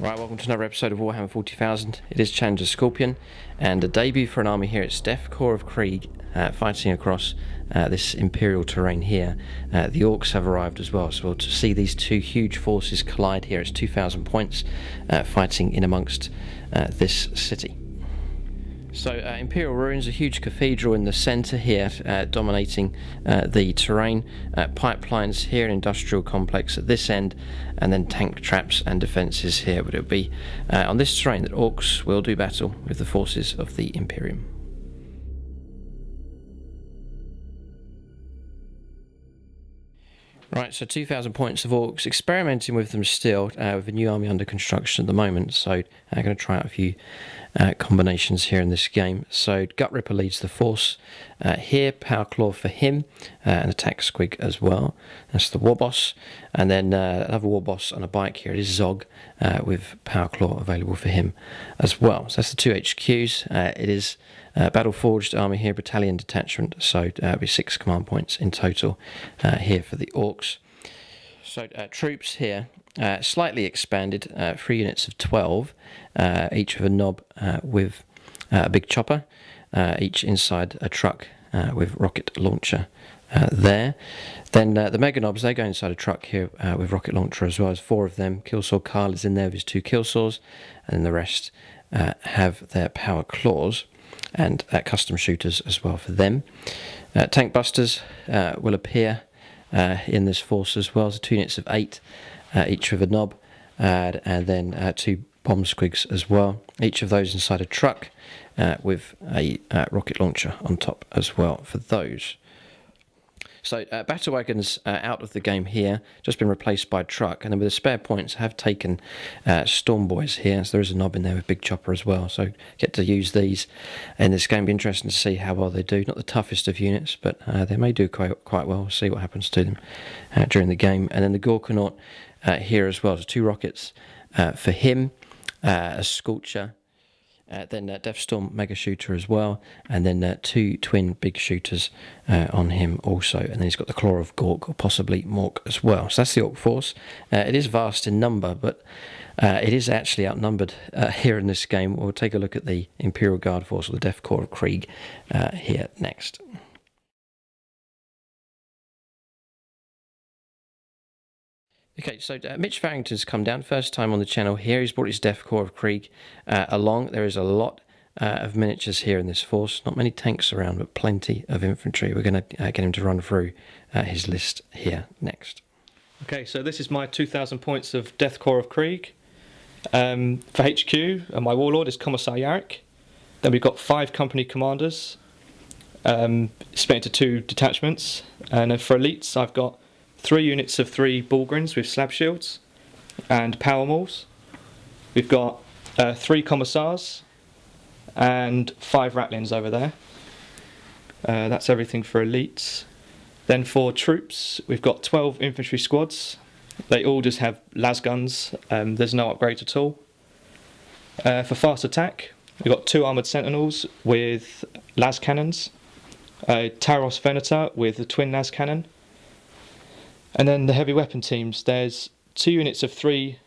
Right, welcome to another episode of Warhammer 40,000. It is Challenger Scorpion, and a debut for an army here. It's Death Krops of Krieg, fighting across this imperial terrain here. The Orks have arrived as well, so we'll see these two huge forces collide here. It's 2,000 points fighting in amongst this city. So Imperial Ruins, a huge cathedral in the centre here, dominating the terrain. Pipelines here, an industrial complex at this end, and then tank traps and defences here. But it'll be on this terrain that Orks will do battle with the forces of the Imperium. Right, so 2,000 points of Orks, experimenting with them still, with a new army under construction at the moment, so I'm going to try out a few combinations here in this game. So Gutrippa leads the force here, Power Claw for him, and Attack Squig as well. That's the War Boss, and then another War Boss on a bike here. It is Zog with Power Claw available for him as well. So that's the two HQs. It is Battle Forged army here, battalion detachment, so it'll be 6 command points in total here for the Orks. So troops here, slightly expanded, 3 units of 12, each with a knob with a big chopper, each inside a truck with rocket launcher there. Then the Mega Knobs, they go inside a truck here with rocket launcher as well. As 4 of them. Killsaw Carl is in there with his 2 Killsaws, and then the rest have their Power Claws and custom shooters as well for them. Tank Busters will appear in this force as well. So 2 units of 8, each with a knob, and then 2 bomb squigs as well. Each of those inside a truck with a rocket launcher on top as well for those. So battle wagons out of the game here, just been replaced by truck, and then with the spare points have taken Storm Boys here, so there is a knob in there with big chopper as well, so get to use these in this game. Be interesting to see how well they do. Not the toughest of units, but they may do quite well. See what happens to them during the game. And then the Gorkanaut here as well, so 2 rockets for him, a Scorcher, then Deathstorm Mega Shooter as well, and then 2 twin big shooters on him also, and then he's got the Claw of Gork or possibly Mork as well. So that's the Ork force. It is vast in number, but it is actually outnumbered here in this game. We'll take a look at the Imperial Guard force, or the Death Krops of Krieg, here next. Okay, so Mitch Farrington's come down, first time on the channel here. He's brought his Death Krops of Krieg along. There is a lot of miniatures here in this force. Not many tanks around, but plenty of infantry. We're going to get him to run through his list here next. Okay, so this is my 2,000 points of Death Krops of Krieg. For HQ, my Warlord is Commissar Yarrick. Then we've got 5 company commanders, split into 2 detachments. And then for elites, I've got 3 units of 3 Bullgrins with slab shields and power mauls. We've got 3 commissars and 5 ratlins over there. That's everything for elites. Then for troops, we've got 12 infantry squads. They all just have las guns. There's no upgrade at all. For fast attack, we've got 2 armoured sentinels with las cannons, a Taros Venator with a twin las cannon. And then the heavy weapon teams, there's 2 units of 3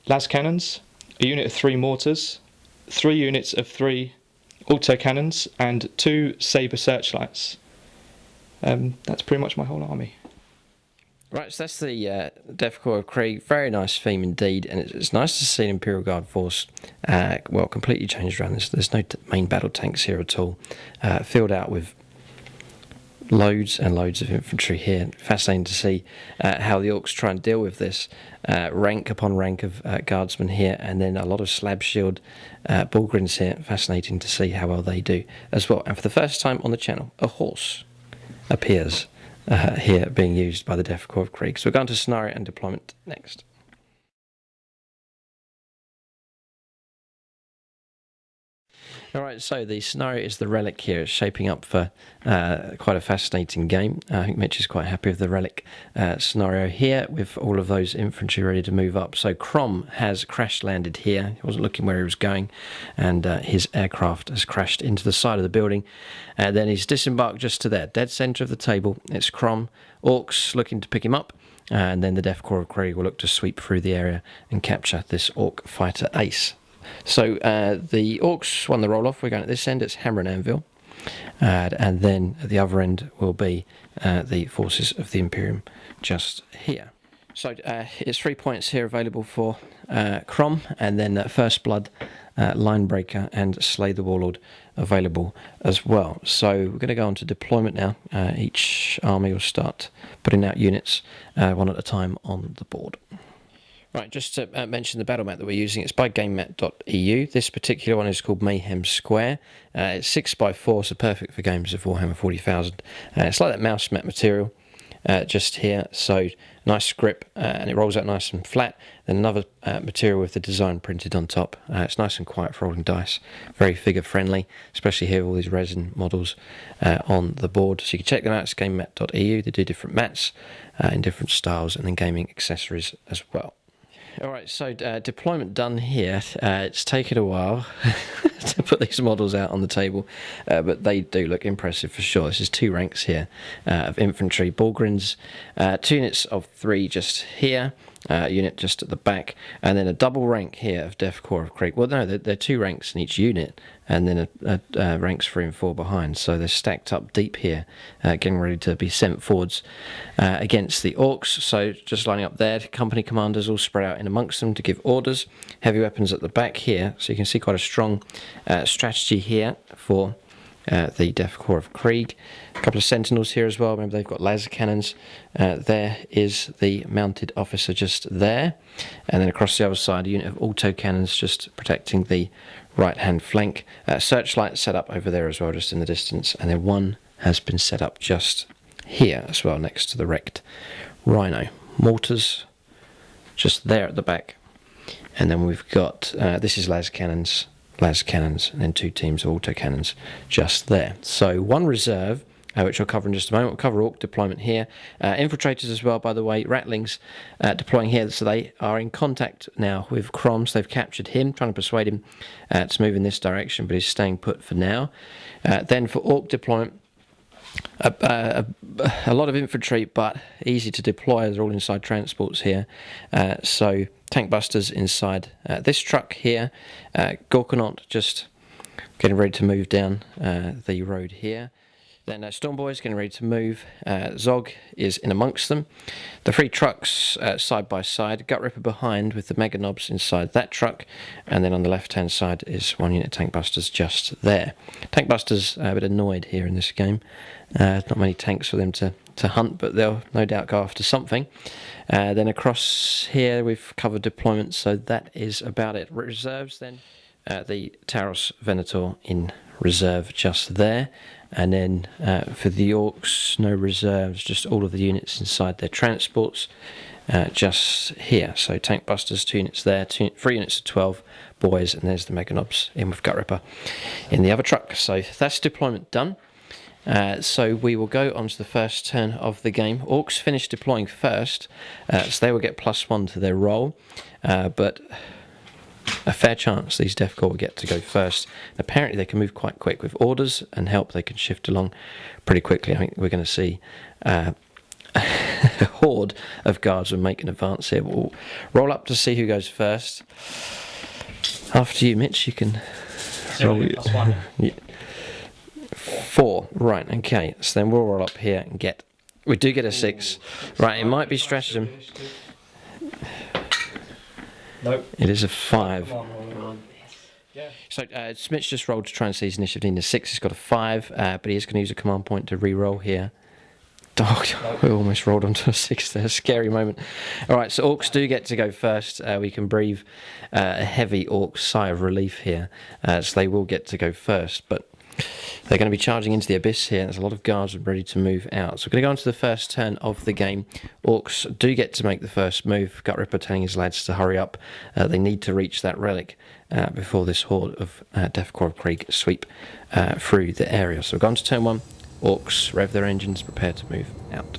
las cannons, a unit of 3 mortars, 3 units of 3 auto cannons, and 2 saber searchlights. That's pretty much my whole army. Right, so that's the Death Krops of Krieg. Very nice theme indeed, and it's nice to see an Imperial Guard force, well, completely changed around this. There's no main battle tanks here at all. Filled out with loads and loads of infantry here. Fascinating to see how the Orks try and deal with this. Rank upon rank of guardsmen here, and then a lot of slab shield Bullgrins here. Fascinating to see how well they do as well. And for the first time on the channel, a horse appears here being used by the Death Krops of Krieg. So we're going to scenario and deployment next. Alright, so the scenario is the Relic here. It's shaping up for quite a fascinating game. I think Mitch is quite happy with the Relic scenario here, with all of those infantry ready to move up. So Krom has crash landed here. He wasn't looking where he was going, and his aircraft has crashed into the side of the building. And then he's disembarked just to there, dead centre of the table. It's Krom. Orks looking to pick him up. and then the Death Korps of Krieg will look to sweep through the area and capture this Orc fighter ace. So the Orcs won the roll-off. We're going at this end, it's Hammer and Anvil. And then at the other end will be the forces of the Imperium just here. So it's 3 points here available for Krom, and then First Blood, Linebreaker and Slay the Warlord available as well. So we're going to go on to deployment now. Each army will start putting out units one at a time on the board. Right, just to mention the battle mat that we're using, it's by gamemat.eu. This particular one is called Mayhem Square. It's 6x4, so perfect for games of Warhammer 40,000. It's like that mouse mat material just here, so nice grip, and it rolls out nice and flat. Then another material with the design printed on top. It's nice and quiet for rolling dice, very figure friendly, especially here with all these resin models on the board. So you can check them out, it's gamemat.eu. They do different mats in different styles, and then gaming accessories as well. Alright, so deployment done here. It's taken a while to put these models out on the table, but they do look impressive for sure. This is 2 ranks here of infantry. Bullgrins, 2 units of 3 just here, a unit just at the back, and then a double rank here of Death Korps of Krieg. Well, no, they're 2 ranks in each unit, and then ranks 3 and 4 behind. So they're stacked up deep here, getting ready to be sent forwards against the Orcs. So just lining up there, company commanders all spread out in amongst them to give orders. Heavy weapons at the back here, so you can see quite a strong strategy here for the Death Korps of Krieg. A couple of sentinels here as well. Remember, they've got laser cannons. There is the mounted officer just there, and then across the other side a unit of auto cannons just protecting the right hand flank. Searchlight set up over there as well, just in the distance, and then one has been set up just here as well, next to the wrecked Rhino. Mortars just there at the back, and then we've got this is laser cannons, and then 2 teams of auto cannons just there. So 1 reserve, which I'll cover in just a moment. We'll cover Orc deployment here. Infiltrators as well, by the way. Ratlings deploying here, so they are in contact now with Krom. So they've captured him, trying to persuade him to move in this direction, but he's staying put for now. Then for Orc deployment, a lot of infantry, but easy to deploy. They're all inside transports here. So tank busters inside this truck here. Gorkanaut just getting ready to move down the road here. Then Stormboy's getting ready to move. Zog is in amongst them. The 3 trucks side by side. Gutrippa behind with the mega knobs inside that truck. And then on the left hand side is 1 unit tank busters just there. Tank busters a bit annoyed here in this game. Not many tanks for them to hunt, but they'll no doubt go after something. Then across here we've covered deployment, so that is about it. Reserves then. The Taros Venator in reserve just there. And then for the Orcs, no reserves, just all of the units inside their transports just here. So tank busters, 2 units there, 3 units of 12 boys, and there's the mega knobs in with Gutrippa in the other truck. So that's deployment done. So we will go on to the first turn of the game. Orcs finish deploying first, so they will get +1 to their roll, but a fair chance these Death Korps will get to go first. Apparently they can move quite quick with orders and help. They can shift along pretty quickly. I think we're going to see a horde of guards will make an advance here. We'll roll up to see who goes first. After you, Mitch, you can roll. +1. Yeah. 4, right, okay. So then we'll roll up here and get. We do get a 6. Right, it might be stratagem. Nope. It is a 5. Come on. Yeah. So Smith's just rolled to try and see his initiative in the 6. He's got a 5, but he is going to use a command point to re-roll here. Oh, we almost rolled onto a 6 there. Scary moment. All right, so Orcs do get to go first. We can breathe a heavy Orc sigh of relief here. So they will get to go first, but they're going to be charging into the abyss here. There's a lot of guards ready to move out. So we're going to go on to the first turn of the game. Orcs do get to make the first move. Gutrippa telling his lads to hurry up. They need to reach that relic before this horde of Death Korps of Krieg sweep through the area. So we're going to turn 1. Orcs rev their engines, prepare to move out.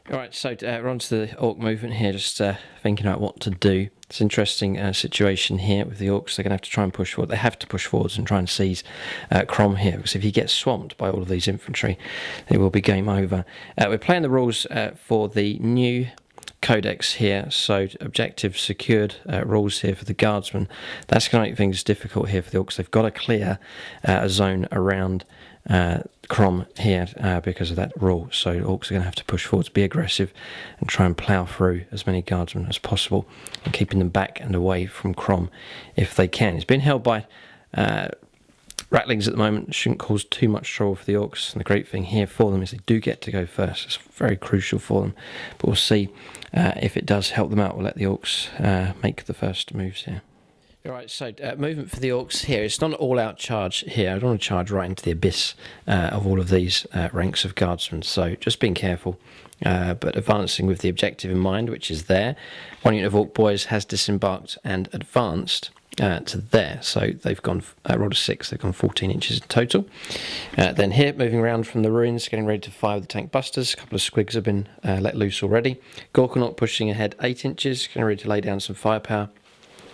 Alright, so we're on to the Orc movement here, just thinking about what to do. It's an interesting situation here with the Orcs. They're going to have to try and push forward. They have to push forwards and try and seize Krom here, because if he gets swamped by all of these infantry, it will be game over. We're playing the rules for the new codex here, so objective secured rules here for the guardsmen. That's going to make things difficult here for the Orcs. They've got to clear a zone around Krom here because of that rule, so Orcs are going to have to push forwards, be aggressive and try and plough through as many guardsmen as possible and keeping them back and away from Krom if they can. It's been held by Rattlings at the moment, shouldn't cause too much trouble for the Orcs, and the great thing here for them is they do get to go first. It's very crucial for them, but we'll see if it does help them out. We'll let the Orcs make the first moves here. Alright, so movement for the Orcs here. It's not an all-out charge here. I don't want to charge right into the abyss of all of these ranks of guardsmen, so just being careful, but advancing with the objective in mind, which is there. One unit of Orc boys has disembarked and advanced to there, so they've gone rolled a 6, they've gone 14 inches in total. Then here, moving around from the ruins, getting ready to fire the tank busters. A couple of squigs have been let loose already. Gorkanaut pushing ahead 8 inches, getting ready to lay down some firepower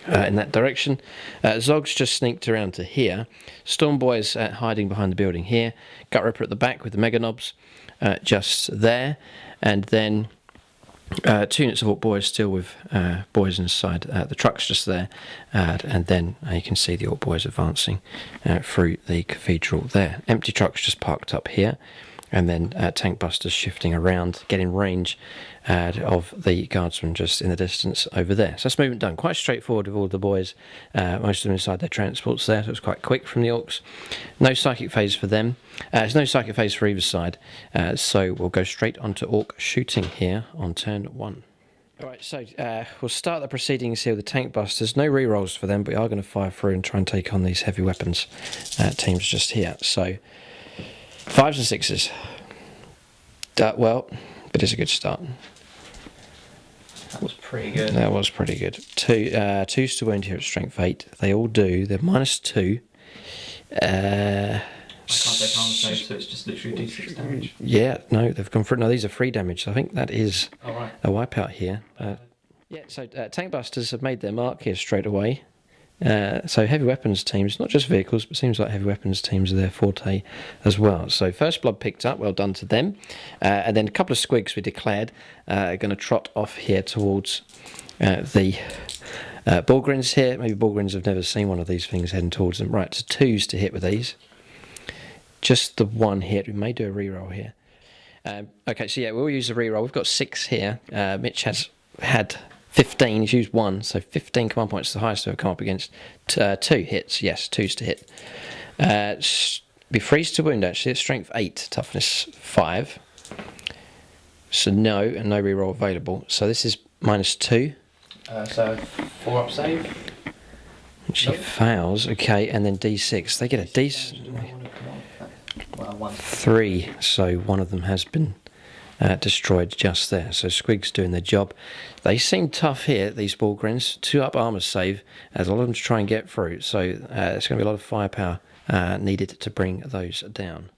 in that direction. Zog's just sneaked around to here. Storm Boys hiding behind the building here. Gutrippa at the back with the mega knobs just there, and then 2 units of Orc boys still with boys inside the trucks just there, and then you can see the Orc boys advancing through the cathedral there. Empty trucks just parked up here, and then tank busters shifting around, getting range of the guardsmen just in the distance over there. So that's movement done. Quite straightforward with all the boys, most of them inside their transports there, so it's quite quick from the Orcs. No psychic phase for them. There's no psychic phase for either side, so we'll go straight onto Orc shooting here on turn 1. Alright, so we'll start the proceedings here with the tank busters. No rerolls for them, but we are going to fire through and try and take on these heavy weapons teams just here. So 5s and 6s. Well, but it's a good start. That was pretty good. That was pretty good. 2s to wound here at strength 8. They all do. They're -2. I can't take armor save, so it's just literally D6 damage. Yeah, no, they've gone for it. No, these are 3 damage. So I think that is right. a wipeout here. Yeah, so tank busters have made their mark here straight away. So heavy weapons teams, not just vehicles, but seems like heavy weapons teams are their forte as well. So first blood picked up, well done to them. And then a couple of squigs we declared are going to trot off here towards the Borgrins here. Maybe Borgrins have never seen one of these things heading towards them. Right, so 2s to hit with these. Just the 1 hit. We may do a reroll here. Okay, so yeah, we'll use a reroll. We've got 6 here. Mitch has had 15, he's used 1, so 15 command points is the highest we've come up against. 2 hits, yes, 2s to hit. Be freeze to wound actually, it's strength 8, toughness 5. So no, and no reroll available. So this is -2. So 4 up save. She fails, okay, and then D6. They get a Well, 3, so one of them has been destroyed just there. So Squig's doing their job. They seem tough here, these Borgrins. 2 up armor save. There's a lot of them to try and get through. So there's going to be a lot of firepower needed to bring those down.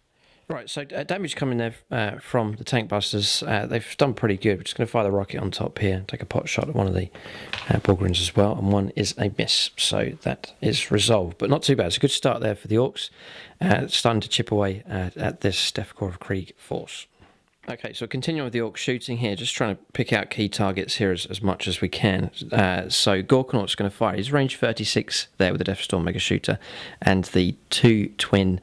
Right, so damage coming there from the tank busters. They've done pretty good. We're just going to fire the rocket on top here. Take a pot shot at one of the Borgrins as well. And 1 is a miss. So that is resolved. But not too bad. It's a good start there for the Orcs. Starting to chip away at this Death Krops of Krieg force. Okay, so continuing with the Orc shooting here, just trying to pick out key targets here as much as we can. So Gorkanaut's going to fire. He's range 36 there with the Death Storm Mega Shooter, and the 2 twin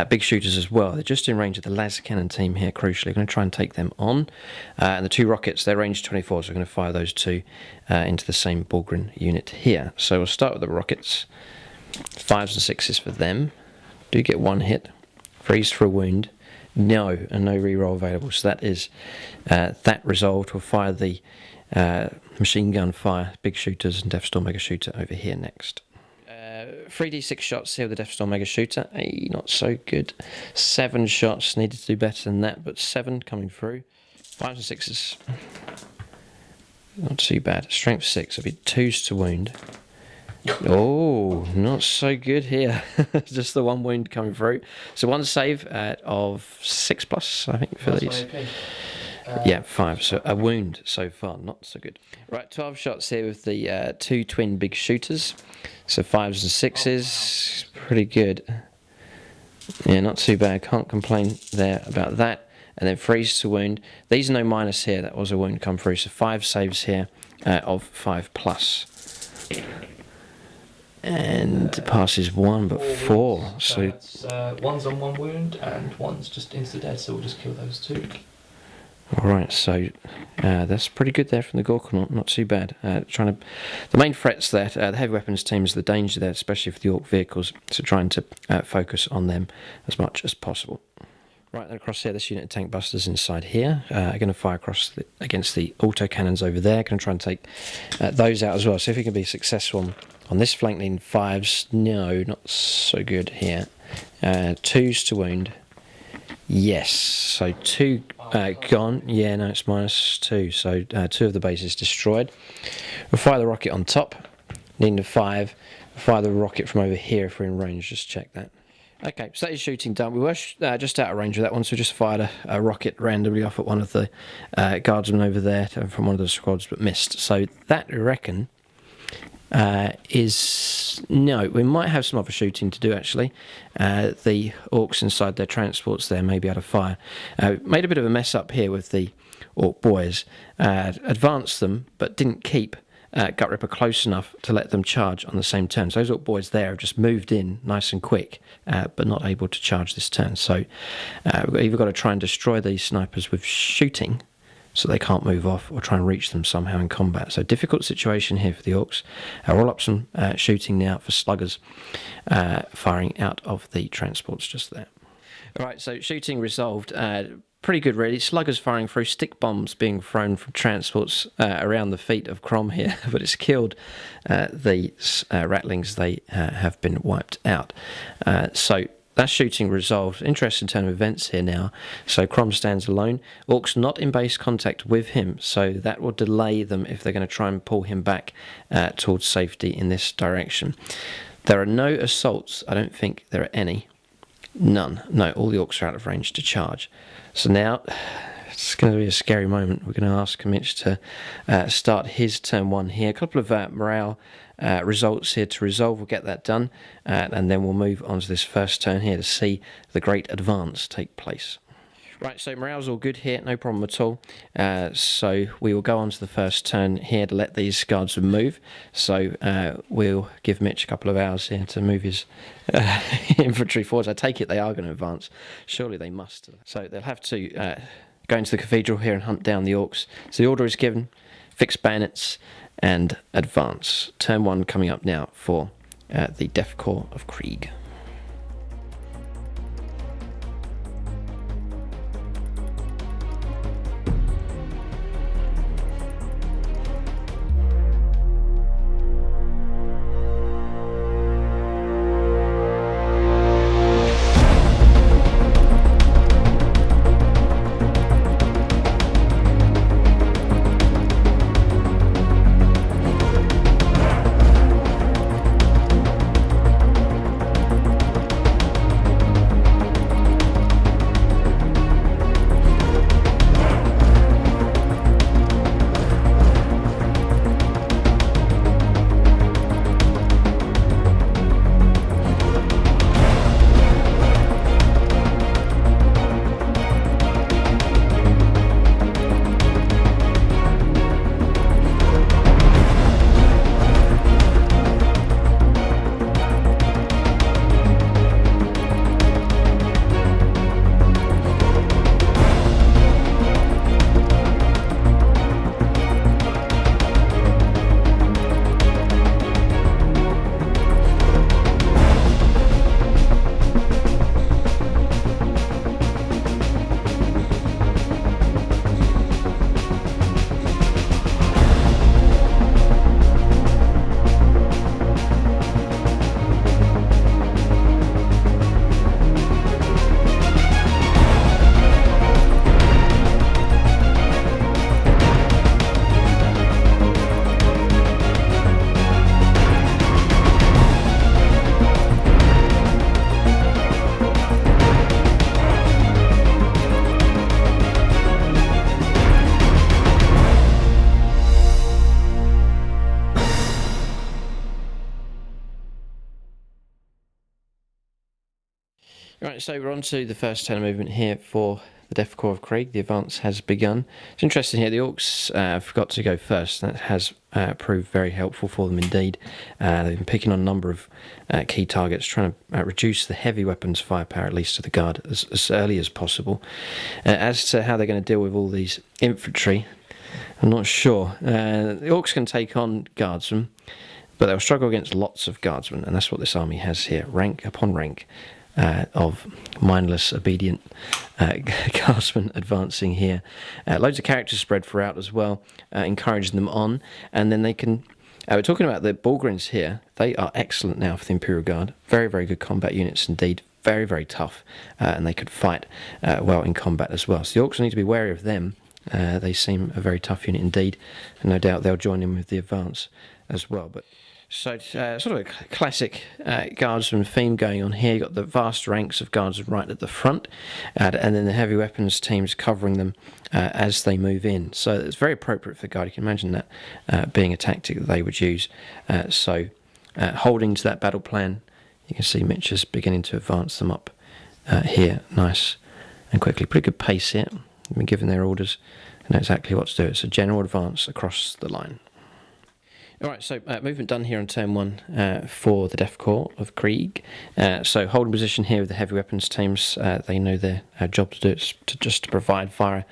big shooters as well. They're just in range of the Las Cannon team here, crucially. Going to try and take them on. And the 2 rockets, they're range 24, so we're going to fire those 2 into the same Borgrin unit here. So we'll start with the rockets. 5s and 6s for them. Do get 1 hit. Freeze for a wound. No, and no reroll available. So that is that resolved. We'll fire the machine gun fire, big shooters, and Death Storm Mega Shooter over here next. 3d6 shots here with the Death Storm Mega Shooter. Not so good. 7 shots. Needed to do better than that, but 7 coming through. 5s and 6s. Not too bad. Strength 6. It'll be 2s to wound. Oh, not so good here. Just the 1 wound coming through. So 1 save of 6+, I think, for these. Yeah, 5. So a wound so far, not so good. Right, 12 shots here with the 2 twin big shooters. So 5s and 6s, pretty good. Yeah, not too bad. Can't complain there about that. And then 3s to wound. These are no minus here. That was a wound come through. So 5 saves here of 5+. And passes 1, but 4. So it's, one's on 1 wound and one's just insta dead. So we'll just kill those 2. Alright, so that's pretty good there from the Gorkanaut, not too bad. The main threats there, the heavy weapons team is the danger there, especially for the Ork vehicles, so trying to focus on them as much as possible. Right, then across here, this unit of tank busters inside here, are going to fire against the auto cannons over there, going to try and take those out as well. So if we can be successful on this flank lean 5s, no, not so good here. 2s to wound. Yes, so 2 gone. Yeah, no, it's -2. So 2 of the bases destroyed. We'll fire the rocket on top. Need a 5. We'll fire the rocket from over here if we're in range. Just check that. Okay, so that is shooting done. We were just out of range of that one, so we just fired a rocket randomly off at one of the guardsmen over there from one of the squads, but missed. So that, I reckon, no, we might have some other shooting to do actually. The Orks inside their transports there may be able to fire. Made a bit of a mess up here with the Ork boys. Advanced them, but didn't keep Gutrippa close enough to let them charge on the same turn. So those Ork boys there have just moved in nice and quick, but not able to charge this turn. So we've either got to try and destroy these snipers with shooting, so they can't move off, or try and reach them somehow in combat. So difficult situation here for the Orks. Roll up some shooting now for sluggers, firing out of the transports just there. Alright, so shooting resolved. Pretty good really. Sluggers firing through, stick bombs being thrown from transports around the feet of Krom here, but it's killed the ratlings. They have been wiped out. So that's shooting resolved. Interesting turn of events here now. So Krom stands alone. Orks not in base contact with him, so that will delay them if they're going to try and pull him back towards safety in this direction. There are no assaults. I don't think there are any. None. No, all the Orks are out of range to charge. So now it's going to be a scary moment. We're going to ask Mitch to start his turn 1 here. A couple of morale results here to resolve. We'll get that done, and then we'll move on to this first turn here to see the great advance take place. Right, so morale's all good here, no problem at all. So we will go on to the first turn here to let these guards move. So we'll give Mitch a couple of hours here to move his infantry forwards. I take it they are going to advance. Surely they must. So they'll have to go into the cathedral here and hunt down the Orks. So the order is given, fix bayonets and advance. Turn 1 coming up now for the Death Krops of Krieg. Right, so we're on to the first turn of movement here for the Death Krops of Krieg. The advance has begun. It's interesting here, the Orks forgot to go first. That has proved very helpful for them indeed. They've been picking on a number of key targets, trying to reduce the heavy weapons firepower, at least to the guard, as early as possible. As to how they're going to deal with all these infantry, I'm not sure. The Orks can take on guardsmen, but they'll struggle against lots of guardsmen, and that's what this army has here, rank upon rank. Of mindless, obedient guardsmen advancing here. Loads of characters spread throughout as well, encouraging them on. And then they can... we're talking about the Bullgrins here. They are excellent now for the Imperial Guard. Very, very good combat units indeed. Very, very tough. And they could fight well in combat as well. So the Orks need to be wary of them. They seem a very tough unit indeed. And no doubt they'll join in with the advance as well. But... So sort of a classic guardsman theme going on here. You've got the vast ranks of guardsmen right at the front, and then the heavy weapons teams covering them as they move in. So it's very appropriate for guard. You can imagine that being a tactic that they would use. Holding to that battle plan, you can see Mitch is beginning to advance them up here, nice and quickly. Pretty good pace here. They've been given their orders and know exactly what to do. It's a general advance across the line. Alright, so movement done here on turn 1 for the Death Krops of Krieg. So holding position here with the heavy weapons teams. They know their job to do is just to provide fire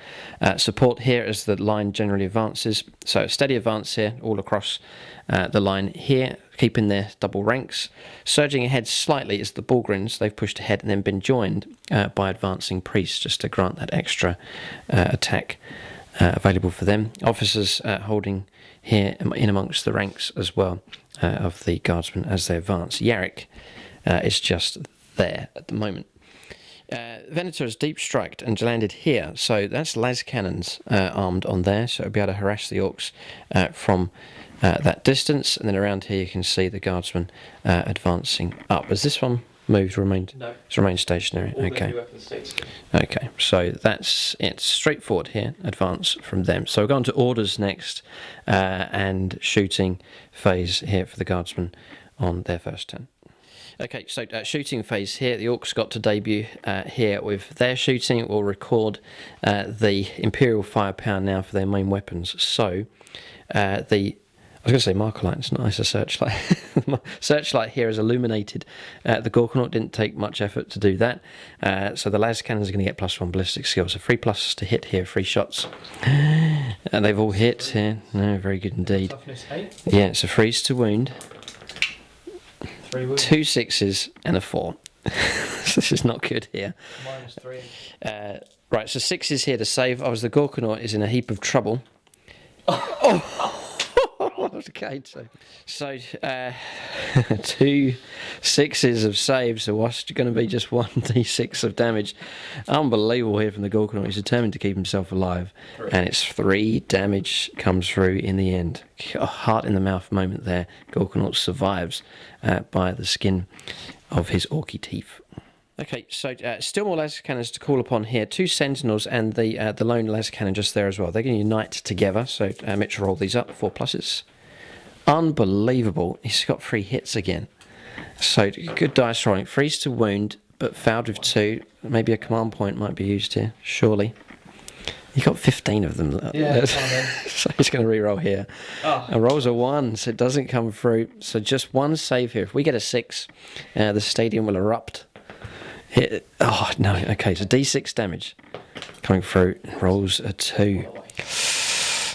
support here as the line generally advances. So a steady advance here all across the line here, keeping their double ranks. Surging ahead slightly is the Bullgrins. They've pushed ahead and then been joined by advancing priests just to grant that extra attack available for them. Officers holding here in amongst the ranks as well of the guardsmen as they advance. Yarrick is just there at the moment. Venator has deep striked and landed here, so that's las cannons armed on there, so it'll be able to harass the Orks from that distance. And then around here you can see the guardsmen advancing up. Has this one moved? No. It's remained stationary. All okay. the weapons states. Okay, so that's it. Straightforward here. Advance from them. So we're going to orders next, and shooting phase here for the guardsmen on their first turn. Okay, so shooting phase here. The Orks got to debut here with their shooting. It will record the Imperial firepower now for their main weapons. So I was going to say Markerlight, it's not nice, a searchlight. Searchlight here is illuminated. The Gorkanaut didn't take much effort to do that. So the las cannons are going to get +1 ballistic skill. So 3+ to hit here, 3 shots. And they've all hit here. No, very good indeed. Toughness 8. Yeah, it's a freeze to wound. 3 wounds. 2 6s and a 4. This is not good here. -3. Right, so 6 here to save. I was the Gorkanaut is in a heap of trouble. Oh! Okay, so 2 6s of saves, so what's going to be just 1d6 of damage. Unbelievable here from the Gorkanaut. He's determined to keep himself alive, and it's 3 damage comes through in the end. A heart in the mouth moment there. Gorkanaut survives by the skin of his orky teeth. Okay, so still more las cannons to call upon here. 2 sentinels and the lone las cannon just there as well. They're going to unite together. So Mitch will roll these up. 4 pluses. Unbelievable. He's got 3 hits again. So good dice rolling. Freeze to wound, but fouled with 2. Maybe a command point might be used here. Surely. He got 15 of them. Yeah, so he's going to re-roll here. Oh. A roll's a 1, so it doesn't come through. So just 1 save here. If we get a 6, the stadium will erupt. Oh, no. Okay, so D6 damage coming through. Rolls a 2.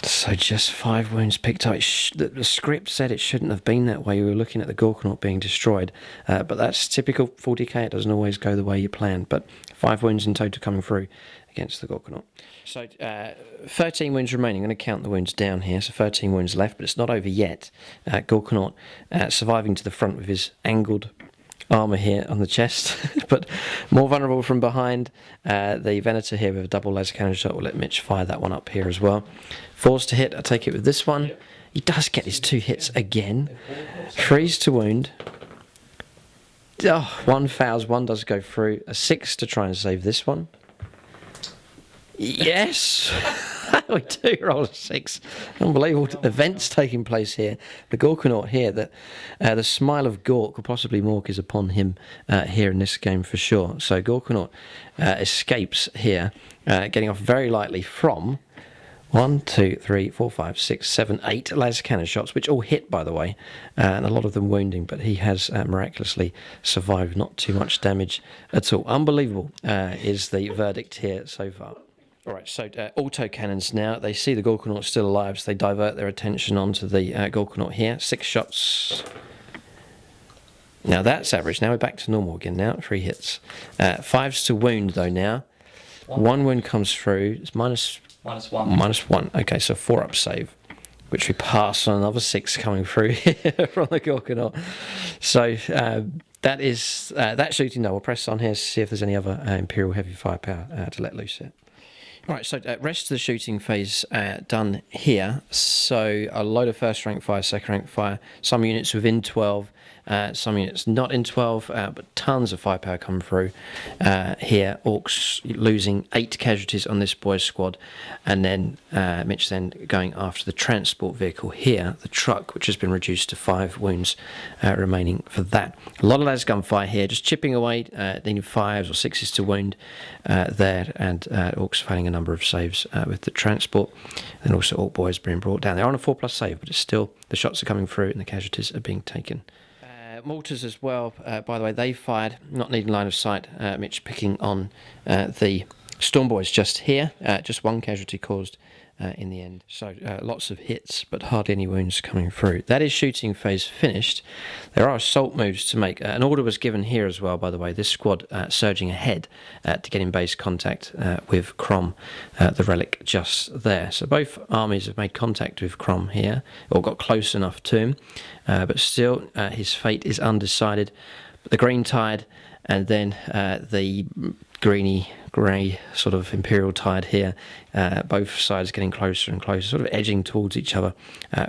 So just 5 wounds picked up. The script said it shouldn't have been that way. We were looking at the Gorkanaut being destroyed. But that's typical 40k. It doesn't always go the way you plan. But 5 wounds in total coming through against the Gorkanaut. So 13 wounds remaining. I'm going to count the wounds down here. So 13 wounds left, but it's not over yet. Gorkanaut surviving to the front with his angled armour here on the chest, but more vulnerable from behind. The Venator here with a double laser cannon shot will let Mitch fire that one up here as well. 4s to hit, I take it with this one. He does get his 2 hits again. 3s to wound. 1 fouls, 1 does go through. A 6 to try and save this one. Yes! That We do roll a 6. Unbelievable events taking place here. The Gorkanaut here, the smile of Gork, or possibly Mork, is upon him here in this game for sure. So Gorkanaut escapes here, getting off very lightly from 1, 2, 3, 4, 5, 6, 7, 8 laser cannon shots, which all hit, by the way, and a lot of them wounding, but he has miraculously survived, not too much damage at all. Unbelievable is the verdict here so far. All right, so autocannons now. They see the Gorkanaut still alive, so they divert their attention onto the Gorkanaut here. 6 shots. Now that's average. Now we're back to normal again now, 3 hits. 5s to wound, though, now. 1 wound comes through. It's minus 1. Minus 1. Okay, so 4 up save, which we pass on another 6 coming through here from the Gorkanaut. So that is that shooting. Now we'll press on here to see if there's any other Imperial heavy firepower to let loose here. All right, so rest of the shooting phase done here. So a load of first rank fire, second rank fire, some units within 12, some units not in 12, but tons of firepower coming through here. Orcs losing 8 casualties on this boy's squad, and then Mitch then going after the transport vehicle here, the truck, which has been reduced to 5 wounds remaining for that. A lot of las gunfire here, just chipping away, needing 5s or 6s to wound there, and Orcs failing a number of saves with the transport, and also Orc boys being brought down. They're on a 4+ save, but it's still, the shots are coming through and the casualties are being taken. Mortars as well, by the way, they fired, not needing line of sight. Mitch picking on the Storm Boys just here, just 1 casualty caused in the end. So lots of hits, but hardly any wounds coming through. That is shooting phase finished. There are assault moves to make. An order was given here as well, by the way. This squad surging ahead to get in base contact with Krom, the relic just there. So both armies have made contact with Krom here, or got close enough to him, but still his fate is undecided. But the Green Tide and then the greeny grey sort of Imperial Tide here, both sides getting closer and closer, sort of edging towards each other,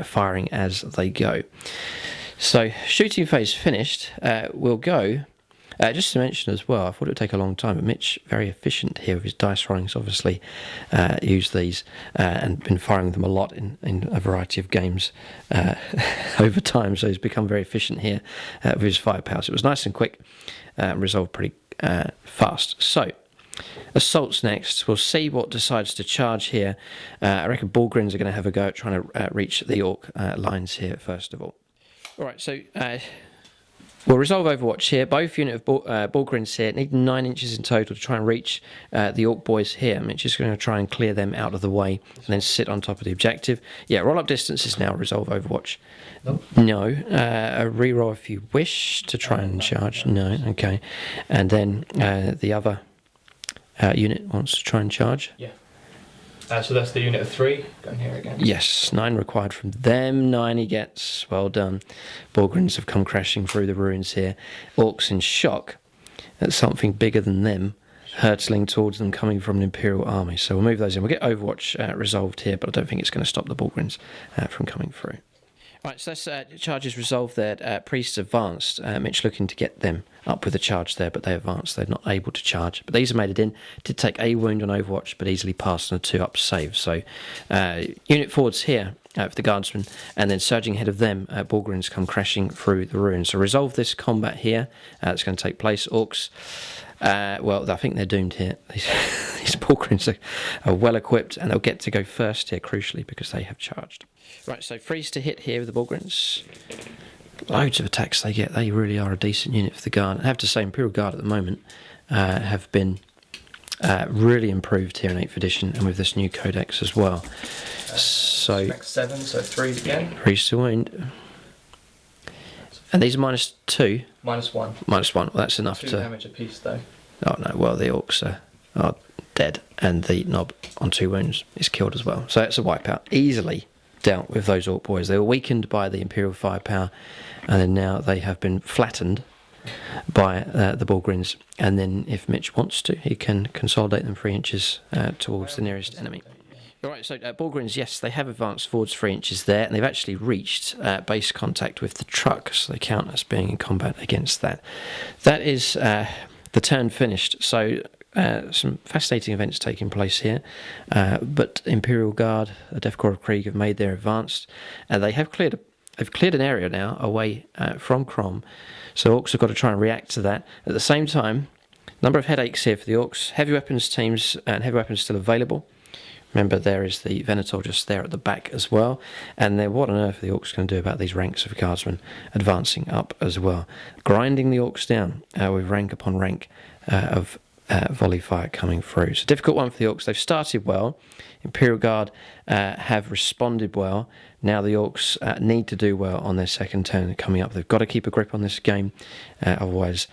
firing as they go. So shooting phase finished. We'll go, just to mention as well, I thought it would take a long time, but Mitch, very efficient here with his dice rollings, obviously used these and been firing them a lot in a variety of games over time, so he's become very efficient here with his firepower. So it was nice and quick, resolved pretty fast. So assaults next. We'll see what decides to charge here. I reckon Bullgrins are going to have a go at trying to reach the Orc lines here first of all. All right, so we'll resolve Overwatch here. Both unit of Bullgrins here need 9 inches in total to try and reach the Orc boys here. I'm just going to try and clear them out of the way and then sit on top of the objective. Yeah, roll up distances now. Resolve Overwatch. No. A reroll if you wish to try and charge. No. Okay. And then the other unit wants to try and charge. Yeah. So that's the unit of 3 going here again. Yes, 9 required from them. 9 he gets. Well done. Bullgrins have come crashing through the ruins here. Orcs in shock at something bigger than them hurtling towards them, coming from an Imperial army. So we'll move those in. We'll get Overwatch resolved here, but I don't think it's going to stop the Bullgrins from coming through. Right, so that's charges resolved there. Priests advanced. Mitch looking to get them up with a charge there, but they advanced. They're not able to charge. But these are made it in. Did take a wound on Overwatch, but easily passed on a 2-up save. So unit forwards here for the Guardsmen, and then surging ahead of them, Bullgrins come crashing through the ruins. So resolve this combat here. It's going to take place. Orcs, well, I think they're doomed here. These Bullgrins are well equipped, and they'll get to go first here, crucially, because they have charged. Right, so freeze to hit here with the Bullgrins. Loads of attacks they get. They really are a decent unit for the Guard. I have to say, Imperial Guard at the moment have been really improved here in 8th edition, and with this new codex as well. So 7, so 3 again. Freeze to wound. And these are -2. -1. -1. Well, that's enough 2 to. damage apiece though. Oh no! Well, the Orcs are dead, and the Knob on 2 wounds is killed as well. So it's a wipeout. Easily dealt with those Orc boys. They were weakened by the Imperial firepower, and then now they have been flattened by the Bullgrins. And then, if Mitch wants to, he can consolidate them 3 inches towards the nearest enemy. All right, so Bullgrins, yes, they have advanced forwards 3 inches there, and they've actually reached base contact with the truck, so they count as being in combat against that. That is the turn finished. So some fascinating events taking place here, but Imperial Guard, the Death Krops of Krieg, have made their advance. They've cleared an area now away from Krom, so Orks have got to try and react to that. At the same time, number of headaches here for the Orks. Heavy weapons teams and heavy weapons still available. Remember, there is the Venator just there at the back as well. And then what on earth are the Orks going to do about these ranks of guardsmen advancing up as well? Grinding the Orks down with rank upon rank of volley fire coming through. It's a difficult one for the Orks. They've started well. Imperial Guard have responded well. Now the Orks need to do well on their second turn coming up. They've got to keep a grip on this game. Otherwise,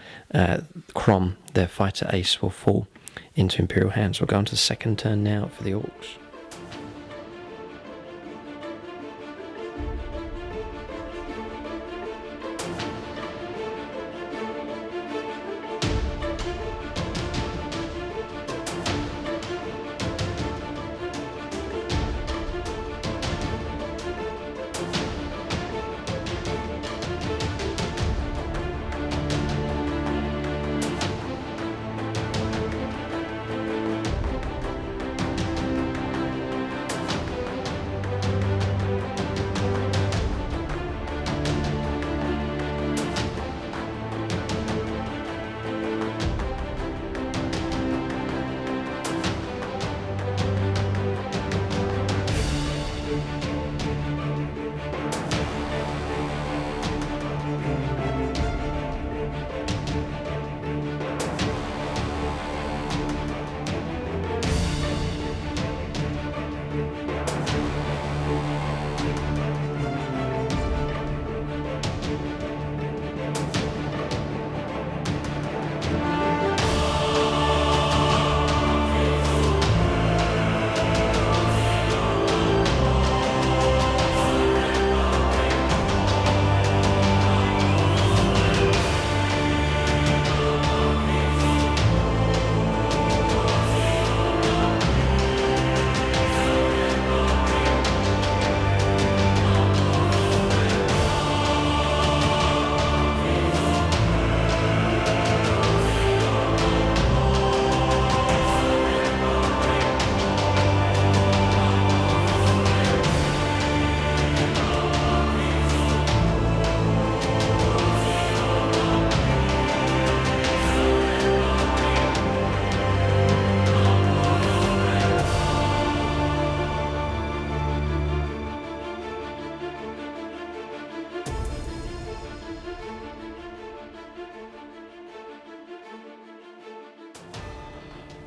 Krom, their fighter ace, will fall into Imperial hands. We'll go on to the second turn now for the Orks.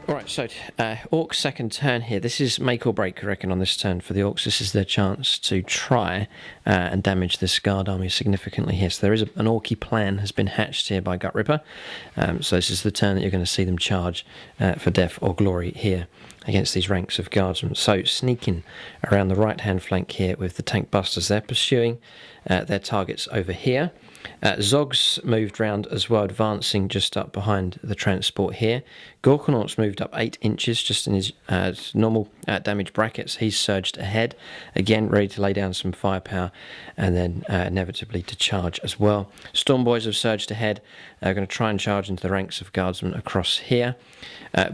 Alright, so Orcs' second turn here. This is make or break, I reckon, on this turn for the Orcs. This is their chance to try and damage this Guard army significantly here. So there is an Orky plan has been hatched here by Gutrippa. So this is the turn that you're going to see them charge for death or glory here against these ranks of Guardsmen. So sneaking around the right-hand flank here with the tank busters. They're pursuing their targets over here. Zog's moved round as well, advancing just up behind the transport here. Gorkanaut's moved up 8 inches just in his normal damage brackets. He's surged ahead, again ready to lay down some firepower and then inevitably to charge as well. Stormboys have surged ahead, going to try and charge into the ranks of Guardsmen across here.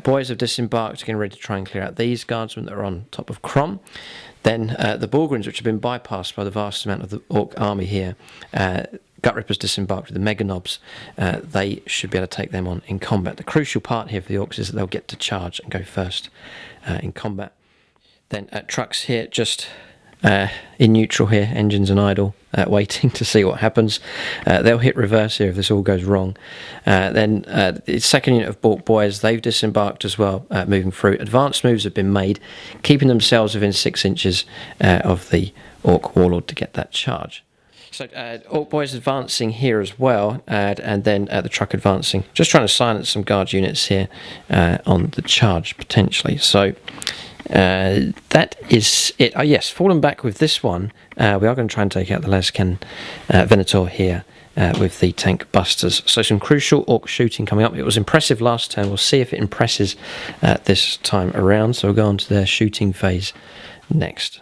Boys have disembarked, getting ready to try and clear out these Guardsmen that are on top of Krom. Then the Borgrins, which have been bypassed by the vast amount of the Orc army here, Gutrippa's disembarked with the Mega Knobs. They should be able to take them on in combat. The crucial part here for the Orcs is that they'll get to charge and go first in combat. Then trucks here just in neutral here, engines and idle, waiting to see what happens. They'll hit reverse here if this all goes wrong. Then the second unit of Bork Boys, they've disembarked as well, moving through. Advanced moves have been made, keeping themselves within 6 inches of the Orc Warlord to get that charge. So Orc Boys advancing here as well, and then the truck advancing, just trying to silence some Guard units here on the charge potentially. So that is it. Oh yes, falling back with this one. We are going to try and take out the Lascan Venator here with the tank busters. So some crucial Orc shooting coming up. It was impressive last turn. We'll see if it impresses this time around. So we'll go on to their shooting phase next.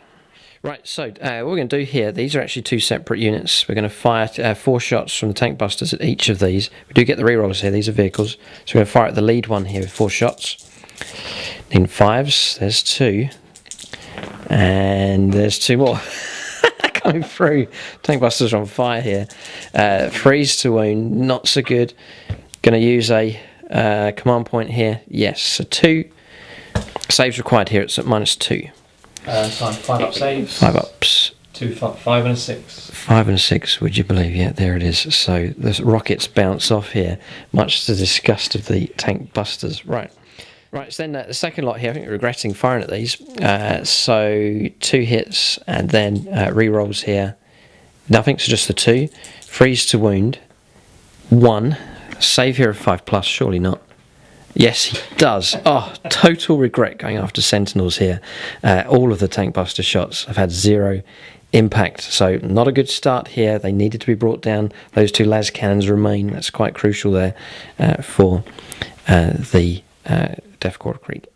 Right, so what we're going to do here, these are actually 2 separate units. We're going to fire 4 shots from the tank busters at each of these. We do get the rerolls here, these are vehicles. So we're going to fire at the lead one here with 4 shots. In 5s, there's 2. And there's 2 more coming through. Tank busters are on fire here. Freeze to wound, not so good. Going to use a command point here. Yes, so 2 saves required here. It's at -2. So 5 up saves. 5 ups. 2, 5 and a 6. 5 and a 6, would you believe? Yeah, there it is. So the rockets bounce off here, much to the disgust of the tank busters. Right, so then the second lot here, I think we're regretting firing at these. So 2 hits and then re-rolls here. Nothing, so just the 2. Freeze to wound. 1. Save here of 5+, surely not. Yes, he does. Oh, total regret going after Sentinels here. All of the tank buster shots have had 0 impact, so not a good start here. They needed to be brought down. Those 2 las cannons remain. That's quite crucial there for the Death Krops of Krieg.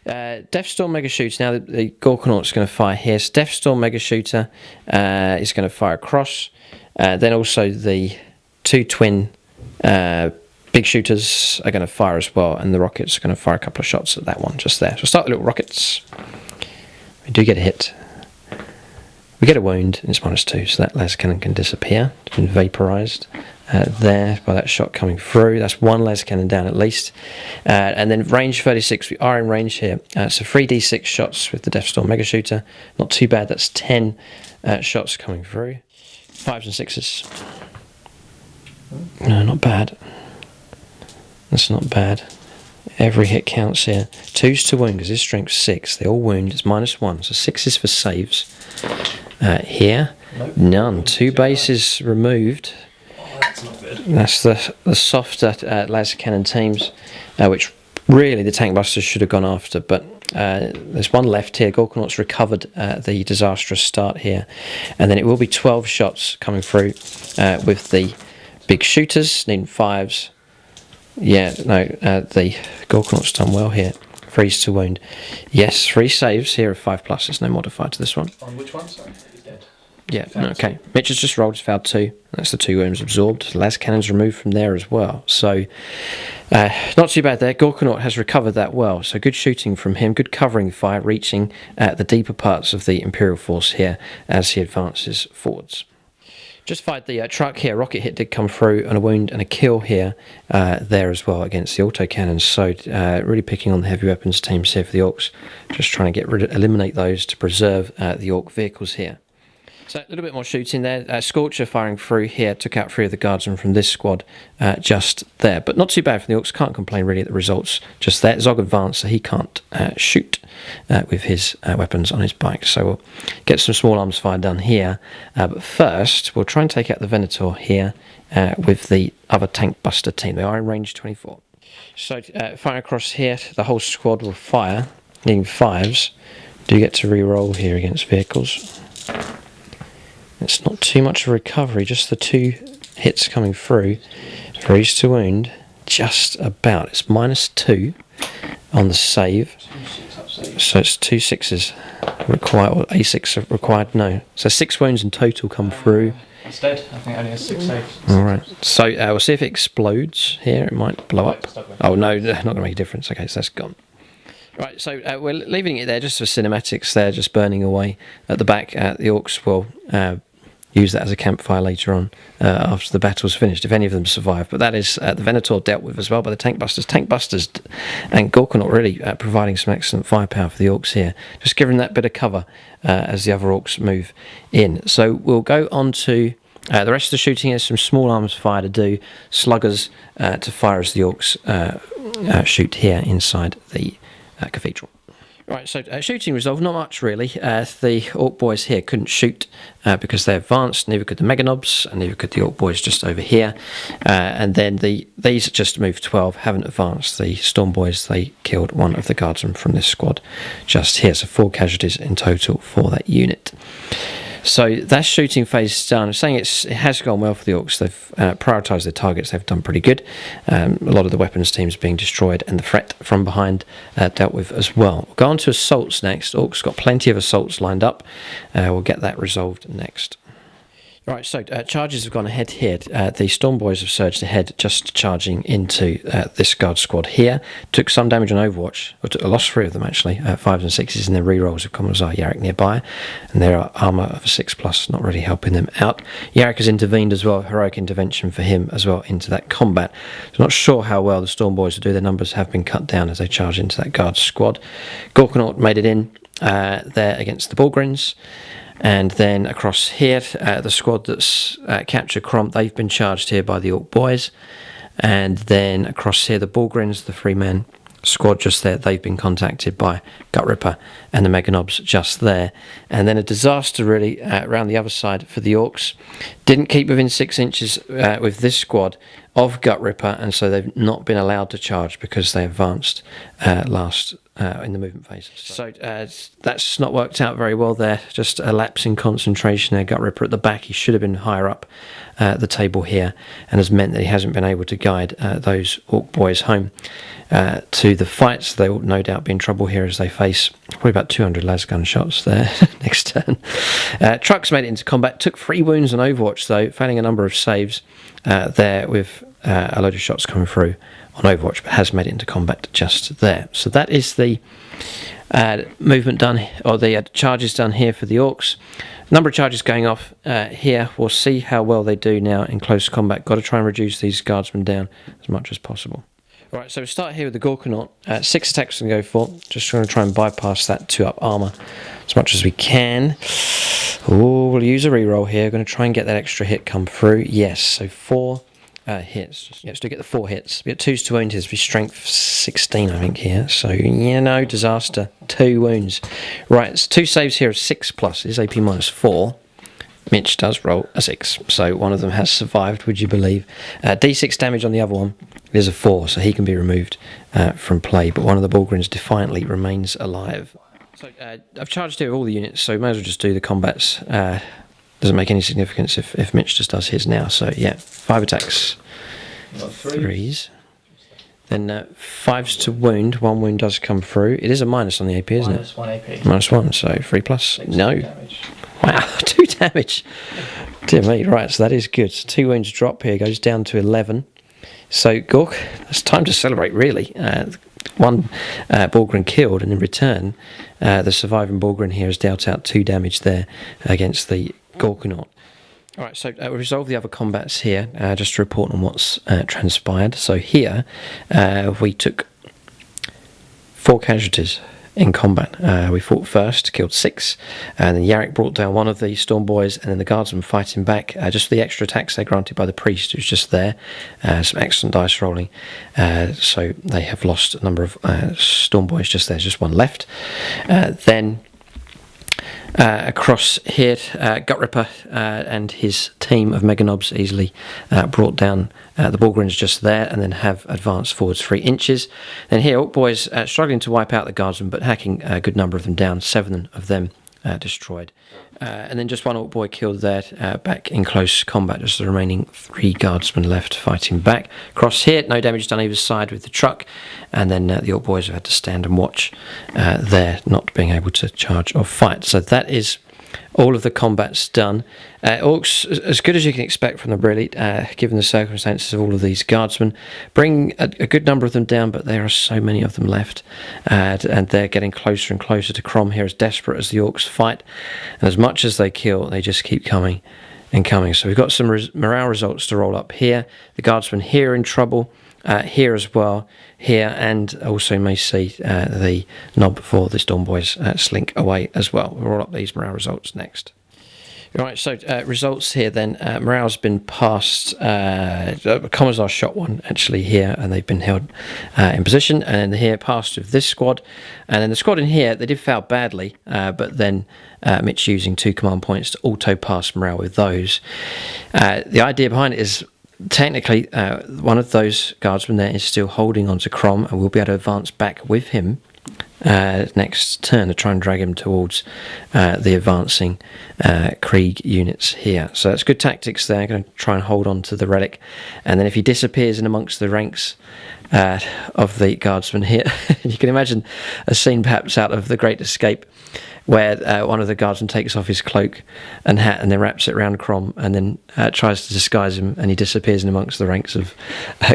Deathstorm Mega Shooter. Now the Gorkonaut's going to fire here. So Deathstorm Mega Shooter is going to fire across. Then also the 2 twin big shooters are going to fire as well, and the rockets are going to fire a couple of shots at that one just there. So start the little rockets. We do get a hit. We get a wound, and it's -2, so that las cannon can disappear. It's been vaporised there by that shot coming through. That's 1 las cannon down at least. And then range 36, we are in range here. So 3d6 shots with the Deathstorm Mega Shooter. Not too bad, that's 10 shots coming through. 5s and 6s. No, not bad. That's not bad. Every hit counts here. 2s to wound because his strength's 6. They all wound. It's -1. So 6s for saves. Here, nope. None. 2 bases removed. Oh, that's not good. That's the softer laser cannon teams, which really the tank busters should have gone after. But there's 1 left here. Gorkonaut's recovered the disastrous start here, and then it will be 12 shots coming through with the big shooters, needing 5s. Yeah, no, the Gorkonaut's done well here. Freeze to wound. Yes, 3 saves here of 5+. There's no modifier to this one. On which one? Sorry, he's dead. Yeah, okay. Mitch has just rolled, failed 2. That's the 2 wounds absorbed. Las cannons removed from there as well. So, not too bad there. Gorkonaut has recovered that well. So good shooting from him. Good covering fire, reaching the deeper parts of the Imperial force here as he advances forwards. Just fired the truck here. Rocket hit did come through, and a wound and a kill here there as well against the autocannons. So really picking on the heavy weapons teams here for the Orks. Just trying to eliminate those to preserve the Ork vehicles here. So a little bit more shooting there. Scorcher firing through here. Took out 3 of the guardsmen from this squad just there. But not too bad for the Orks. Can't complain really at the results just there. Zog advanced, so he can't shoot with his weapons on his bike. So we'll get some small arms fire done here. But first, we'll try and take out the Venator here with the other tank buster team. They are in range 24. So fire across here. The whole squad will fire, needing 5s. Do get to re-roll here against vehicles. It's not too much of a recovery, just the 2 hits coming through. Freeze to wound, just about. It's -2 on the save. So it's 2 6s required, or a 6 required, no. So 6 wounds in total come through. It's dead. I think it only has 6 saves. Alright, so we'll see if it explodes here. It might blow up. Oh no, not going to make a difference. Okay, so that's gone. Right, so we're leaving it there just for cinematics there, just burning away at the back. The Orks will use that as a campfire later on after the battle's finished, if any of them survive. But that is the Venator dealt with as well by the tank busters. Tank busters and Gorkonaut really providing some excellent firepower for the Orks here, just giving that bit of cover as the other Orks move in. So we'll go on to the rest of the shooting. Is some small arms fire to do, sluggers to fire as the Orks shoot here inside the cathedral. Right, so shooting resolved, not much really. The Ork boys here couldn't shoot because they advanced, neither could the Meganobs, and neither could the Ork boys just over here. And then these just moved 12, haven't advanced. The Storm boys, they killed 1 of the guardsmen from this squad just here, so 4 casualties in total for that unit. So that shooting phase is done. I'm saying it has gone well for the Orks. They've prioritised their targets. They've done pretty good. A lot of the weapons teams being destroyed and the threat from behind dealt with as well. We'll go on to assaults next. Orks got plenty of assaults lined up. We'll get that resolved next. Right, so charges have gone ahead here. The Storm Boys have surged ahead, just charging into this guard squad here. Took some damage on Overwatch, or lost 3 of them actually, 5s and 6s in their rerolls of Commissar Yarrick nearby, and their armour of a 6+, not really helping them out. Yarrick has intervened as well, heroic intervention for him as well into that combat. So not sure how well the Storm Boys will do. Their numbers have been cut down as they charge into that guard squad. Gorkanaut made it in there against the Bullgrins. And then across here, the squad that's captured Krom, they've been charged here by the Ork Boys. And then across here, the Bullgrins, the 3-man squad just there, they've been contacted by Gutrippa and the Meganobs just there. And then a disaster really around the other side for the Orks. Didn't keep within 6 inches with this squad of Gutrippa, and so they've not been allowed to charge because they advanced last in the movement phase. So that's not worked out very well there. Just a lapse in concentration there. Gutrippa at the back. He should have been higher up the table here, and has meant that he hasn't been able to guide those Ork Boys home to the fights. They will no doubt be in trouble here as they face probably about 200 lasgun shots there next turn. Trucks made it into combat. Took 3 wounds on Overwatch though, failing a number of saves there with a load of shots coming through on Overwatch, but has made it into combat just there. So that is the movement done, or the charges done here for the Orks. Number of charges going off here. We'll see how well they do now in close combat. Got to try and reduce these guardsmen down as much as possible. Right, so we start here with the Gorkanaut. 6 attacks to go for. Just going to try and bypass that 2-up armour as much as we can. Oh, we'll use a reroll here. Going to try and get that extra hit come through. Yes, so 4 hits. Yes, to get the 4 hits. We get 2s to wounds. We strength 16, I think, here. So, disaster. 2 wounds. Right, so 2 saves here of 6+. It is AP -4. Mitch does roll a 6, so one of them has survived, would you believe? D6 damage on the other one. It is a 4, so he can be removed from play, but one of the Bullgrins defiantly remains alive. So I've charged here all the units, so may as well just do the combats. Doesn't make any significance if Mitch just does his now. So yeah, 5 attacks, 3s. Then 5s to wound. 1 wound does come through. It is a minus on the AP, isn't it? -1 AP. -1, so 3+. No. Damage. Wow, 2 damage. Dear me, right, so that is good. So 2 wounds drop here, goes down to 11. So Gork, it's time to celebrate really. 1 Bullgrin killed, and in return, the surviving Bullgrin here has dealt out 2 damage there against the Gorkanaut. Alright, so we resolve the other combats here, just to report on what's transpired. So here, we took 4 casualties in combat. We fought first, killed 6, and then Yarrick brought down 1 of the Storm Boys, and then the Guardsmen fighting back, just for the extra attacks they're granted by the Priest, who's just there. Some excellent dice rolling, so they have lost a number of Storm Boys just there, just 1 left. Then across here, Gutrippa and his team of Meganobs easily brought down the Bullgrins just there, and then have advanced forwards 3 inches. Then here, Ork Boys struggling to wipe out the Guardsmen, but hacking a good number of them down, 7 of them destroyed. And then just 1 Ork Boy killed there, back in close combat, just the remaining 3 Guardsmen left fighting back. Across here, no damage done either side with the truck, and then the Ork Boys have had to stand and watch there, not being able to charge or fight. So that is all of the combats done. Orks, as good as you can expect from them really, given the circumstances of all of these guardsmen. Bring a good number of them down, but there are so many of them left, and they're getting closer and closer to Krom here, as desperate as the Orks fight, and as much as they kill, they just keep coming and coming. So we've got some morale results to roll up here. The guardsmen here are in trouble, here as well, here, and also may see the knob for the Storm Boys slink away as well. We'll roll up these morale results next. Right, so results here then. Morale's been passed. Commissar shot 1 actually here, and they've been held in position. And here passed with this squad. And then the squad in here, they did foul badly, but then Mitch using 2 command points to auto pass morale with those. The idea behind it is, technically, one of those guardsmen there is still holding on to Krom, and we'll be able to advance back with him next turn to try and drag him towards the advancing Krieg units here. So that's good tactics there. Going to try and hold on to the relic, and then if he disappears in amongst the ranks of the guardsmen here, you can imagine a scene perhaps out of The Great Escape, where one of the guardsmen takes off his cloak and hat and then wraps it around Krom and then tries to disguise him, and he disappears in amongst the ranks of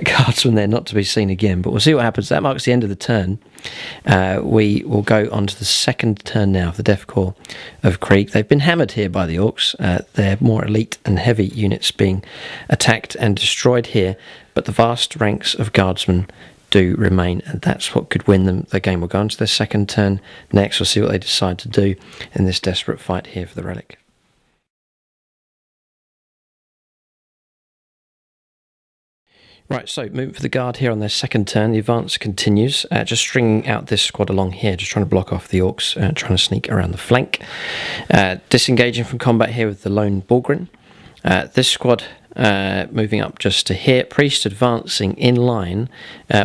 guardsmen there, not to be seen again. But we'll see what happens. That marks the end of the turn. We will go on to the second turn now of the Death Korps of Krieg. They've been hammered here by the Orks. They're more elite and heavy units being attacked and destroyed here, but the vast ranks of guardsmen do remain, and that's what could win them the game. We'll go on to their second turn next. We'll see what they decide to do in this desperate fight here for the relic. Right, so moving for the guard here on their second turn. The advance continues, just stringing out this squad along here, just trying to block off the Orks, trying to sneak around the flank. Disengaging from combat here with the lone Bullgrin. This squad moving up just to here. Priest advancing in line